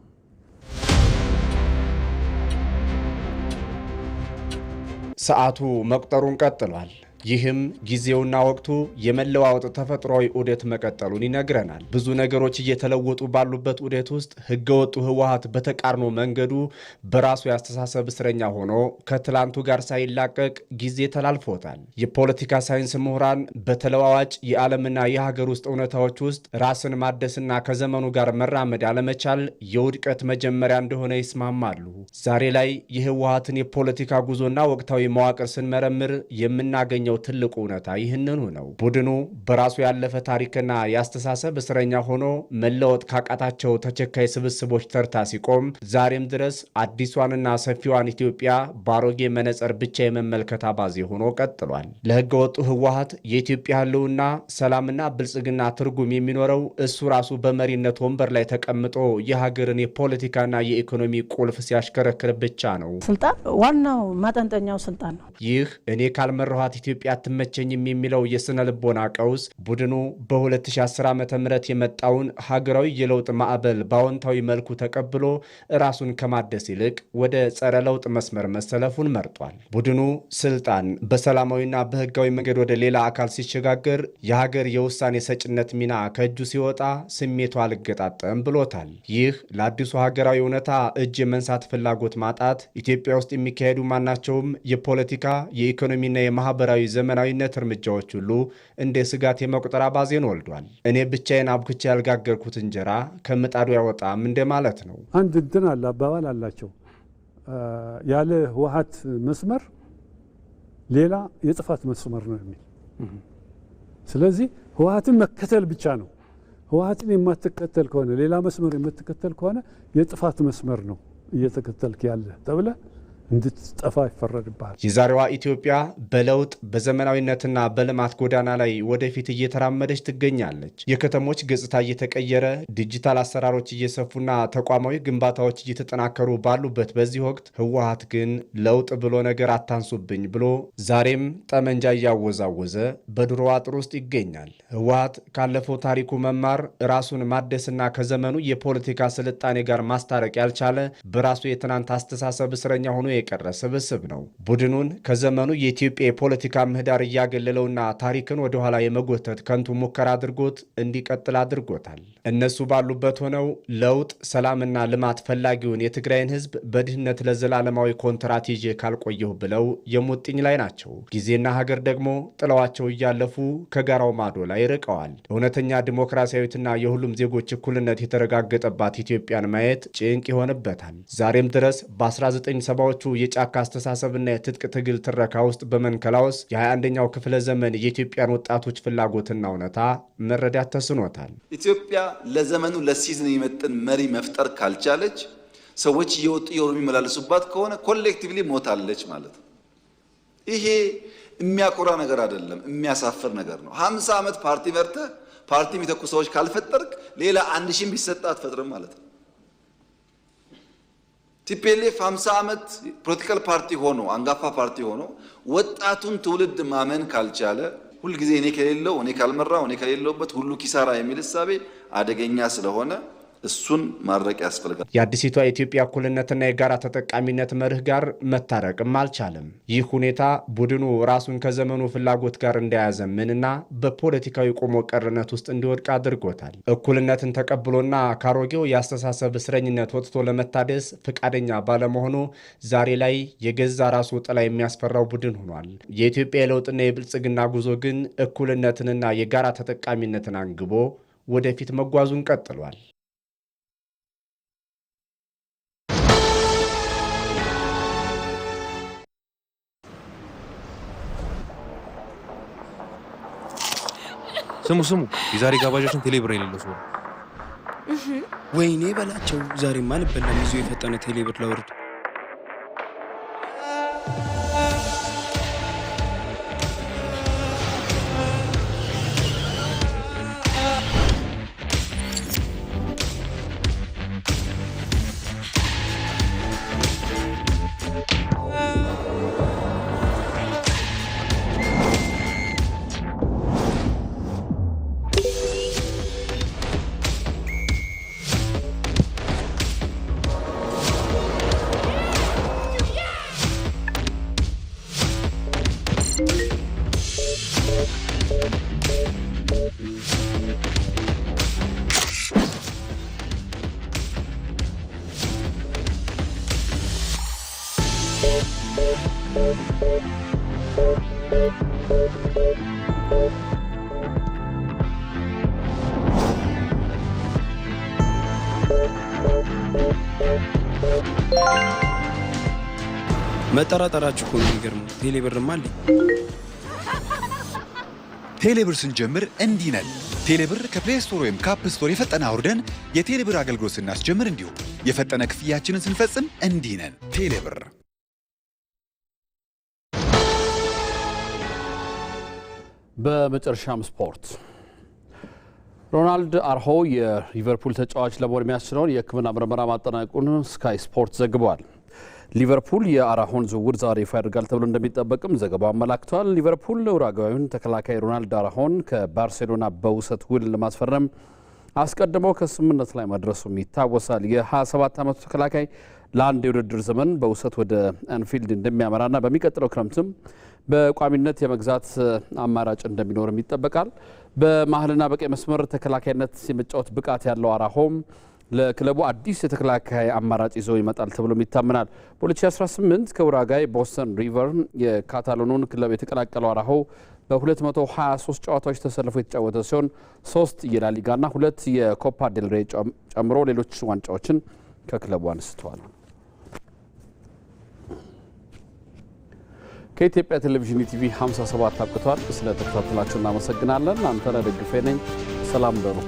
ሰዓቱ መቁጠሩን ቀጥሏል። ይህም ጊዜውና ወቅቱ የመለዋወጥ ተፈጥሯዊ ዑደት መቀጠሉን ይነግረናል። ብዙ ነገሮች እየተለወጡ ባሉበት ዑደት ውስጥ ህገወጡ ህወሓት በተቃርኖ መንገዱ በራሱ ያስተሳሰብ እስረኛ ሆኖ ከትላንቱ ጋር ሳይላቀቅ ጊዜ ተላልፎታል። የፖለቲካ ሳይንስ ምሁራን በተለዋዋጭ የዓለምና የሀገር ውስጥ እውነታዎች ውስጥ ራስን ማደስና ከዘመኑ ጋር መራመድ አለመቻል የውድቀት መጀመሪያ እንደሆነ ይስማማሉ። ዛሬ ላይ የህወሓትን የፖለቲካ ጉዞና ወቅታዊ መዋቅር ስንመረምር የምናገኘው ትልቁ እውነታ ይህንኑ ነው። ቡድኑ በራሱ ያለፈ ታሪክና ያስተሳሰብ እስረኛ ሆኖ መለወጥ ካቃታቸው ተቸካይ ስብስቦች ተርታ ሲቆም ዛሬም ድረስ አዲሷንና ሰፊዋን ኢትዮጵያ ባሮጌ መነጽር ብቻ የመመልከት አባዜ ሆኖ ቀጥሏል። ለህገወጡ ህወሓት የኢትዮጵያ ህልውና ሰላምና ብልጽግና ትርጉም የሚኖረው እሱ ራሱ በመሪነት ወንበር ላይ ተቀምጦ የሀገርን የፖለቲካና የኢኮኖሚ ቁልፍ ሲያሽከረክር ብቻ ነው። ስልጣን ዋናው ማጠንጠኛው ስልጣን ነው። ይህ እኔ ካልመራኋት ኢትዮጵያ አትመቸኝም የሚለው የስነ ልቦና ቀውስ ቡድኑ በ2010 ዓ.ም የመጣውን ሀገራዊ የለውጥ ማዕበል በአዎንታዊ መልኩ ተቀብሎ ራሱን ከማደስ ይልቅ ወደ ጸረ ለውጥ መስመር መሰለፉን መርጧል። ቡድኑ ስልጣን በሰላማዊና በህጋዊ መንገድ ወደ ሌላ አካል ሲሸጋገር የሀገር የውሳኔ ሰጭነት ሚና ከእጁ ሲወጣ ስሜቱ አልገጣጠም ብሎታል። ይህ ለአዲሱ ሀገራዊ እውነታ እጅ የመንሳት ፍላጎት ማጣት ኢትዮጵያ ውስጥ የሚካሄዱ ማናቸውም የፖለቲካ የኢኮኖሚና የማህበራዊ ዘመናዊነት እርምጃዎች ሁሉ እንደ ስጋት የመቁጠር አባዜን ወልዷል። እኔ ብቻዬን አብኩቼ ያልጋገርኩት እንጀራ ከምጣዱ ያወጣም እንደማለት ነው። አንድ እንትን አለ አባባል አላቸው። ያለ ህወሓት መስመር ሌላ የጥፋት መስመር ነው የሚል። ስለዚህ ህወሓትን መከተል ብቻ ነው። ህወሓትን የማትከተል ከሆነ ሌላ መስመር የምትከተል ከሆነ የጥፋት መስመር ነው እየተከተልክ ያለ ተብለ እንድትጠፋ ይፈረድብሃል። የዛሬዋ ኢትዮጵያ በለውጥ በዘመናዊነትና በልማት ጎዳና ላይ ወደፊት እየተራመደች ትገኛለች። የከተሞች ገጽታ እየተቀየረ ዲጂታል አሰራሮች እየሰፉና ተቋማዊ ግንባታዎች እየተጠናከሩ ባሉበት በዚህ ወቅት ህወሓት ግን ለውጥ ብሎ ነገር አታንሱብኝ ብሎ ዛሬም ጠመንጃ እያወዛወዘ በድሮ አጥር ውስጥ ይገኛል። ህወሓት ካለፈው ታሪኩ መማር ራሱን ማደስና ከዘመኑ የፖለቲካ ስልጣኔ ጋር ማስታረቅ ያልቻለ በራሱ የትናንት አስተሳሰብ እስረኛ ሆኖ የቀረ ስብስብ ነው። ቡድኑን ከዘመኑ የኢትዮጵያ የፖለቲካ ምህዳር እያገለለውና ታሪክን ወደ ኋላ የመጎተት ከንቱ ሙከራ አድርጎት እንዲቀጥል አድርጎታል። እነሱ ባሉበት ሆነው ለውጥ፣ ሰላምና ልማት ፈላጊውን የትግራይን ህዝብ በድህነት ለዘላለማዊ ኮንትራት ይዤ ካልቆየሁ ብለው የሙጥኝ ላይ ናቸው። ጊዜና ሀገር ደግሞ ጥለዋቸው እያለፉ ከጋራው ማዶ ላይ ርቀዋል። እውነተኛ ዲሞክራሲያዊትና የሁሉም ዜጎች እኩልነት የተረጋገጠባት ኢትዮጵያን ማየት ጭንቅ ይሆንበታል። ዛሬም ድረስ በ1970ዎቹ የጫካ አስተሳሰብና የትጥቅ ትግል ትረካ ውስጥ በመንከላወስ የ21ኛው ክፍለ ዘመን የኢትዮጵያን ወጣቶች ፍላጎትና እውነታ መረዳት ተስኖታል። ኢትዮጵያ ለዘመኑ ለሲዝን የሚመጥን መሪ መፍጠር ካልቻለች፣ ሰዎች እየወጡ እየወሩ የሚመላለሱባት ከሆነ ኮሌክቲቭሊ ሞታለች ማለት ነው። ይሄ የሚያኮራ ነገር አይደለም፣ የሚያሳፍር ነገር ነው። 50 ዓመት ፓርቲ መርተህ ፓርቲ የሚተኩ ሰዎች ካልፈጠርክ ሌላ 1000 ቢሰጣ አትፈጥርም ማለት ነው። ቲፒኤልኤፍ 50 ዓመት ፖለቲካል ፓርቲ ሆኖ አንጋፋ ፓርቲ ሆኖ ወጣቱን ትውልድ ማመን ካልቻለ ሁልጊዜ እኔ ከሌለው እኔ ካልመራው እኔ ከሌለውበት ሁሉ ኪሳራ የሚል እሳቤ አደገኛ ስለሆነ እሱን ማድረቅ ያስፈልጋል። የአዲሲቷ ኢትዮጵያ እኩልነትና የጋራ ተጠቃሚነት መርህ ጋር መታረቅም አልቻለም። ይህ ሁኔታ ቡድኑ ራሱን ከዘመኑ ፍላጎት ጋር እንዳያዘምንና በፖለቲካዊ ቆሞ ቀርነት ውስጥ እንዲወድቅ አድርጎታል። እኩልነትን ተቀብሎና ካሮጌው የአስተሳሰብ እስረኝነት ወጥቶ ለመታደስ ፈቃደኛ ባለመሆኑ ዛሬ ላይ የገዛ ራሱ ጥላ የሚያስፈራው ቡድን ሆኗል። የኢትዮጵያ የለውጥና የብልጽግና ጉዞ ግን እኩልነትንና የጋራ ተጠቃሚነትን አንግቦ ወደፊት መጓዙን ቀጥሏል። ስሙ የዛሬ ጋባዣችን ቴሌብር የሌለው ሰው ነው። ወይኔ በላቸው ዛሬማ ልበላም ይዞ የፈጠነ ቴሌብር ላውርድ። መጠራጠራችሁ እኮ ነው የሚገርመው። ቴሌብርማ አለ። ቴሌብር ስንጀምር እንዲህ ነን። ቴሌብር ከፕሌይ ስቶር ወይም ከአፕ ስቶር የፈጠነ አውርደን የቴሌብር አገልግሎት ስናስጀምር እንዲሁም የፈጠነ ክፍያችንን ስንፈጽም እንዲህ ነን። ቴሌብር። በመጨረሻም ስፖርት። ሮናልድ አርሆ የሊቨርፑል ተጫዋች ለመሆን የሚያስችለውን የሕክምና ምርመራ ማጠናቀቁን ስካይ ስፖርት ዘግቧል። ሊቨርፑል የአራሆን ዝውውር ዛሬ ይፋ ያደርጋል ተብሎ እንደሚጠበቅም ዘገባው አመላክቷል። ሊቨርፑል ኡራጓዊውን ተከላካይ ሮናልድ አራሆን ከባርሴሎና በውሰት ውል ለማስፈረም አስቀድሞ ከስምምነት ላይ መድረሱም ይታወሳል። የ27 ዓመቱ ተከላካይ ለአንድ የውድድር ዘመን በውሰት ወደ አንፊልድ እንደሚያመራና በሚቀጥለው ክረምትም በቋሚነት የመግዛት አማራጭ እንደሚኖርም ይጠበቃል። በመሀልና በቀኝ መስመር ተከላካይነት የመጫወት ብቃት ያለው አራሆም ለክለቡ አዲስ የተከላካይ አማራጭ ይዞ ይመጣል ተብሎም ይታመናል። በ2018 ከኡራጓይ ቦስተን ሪቨር የካታሎኑን ክለብ የተቀላቀለው አራሆ በ223 ጨዋታዎች ተሰልፎ የተጫወተ ሲሆን 3 የላሊጋና 2 የኮፓ ዴል ሬይ ጨምሮ ሌሎች ዋንጫዎችን ከክለቡ አንስተዋል። ከኢትዮጵያ ቴሌቪዥን ኢቲቪ 57 አብቅቷል። ስለተከታተላችሁ እናመሰግናለን። አንተነህ ደግፌ ነኝ። ሰላም ደሩ።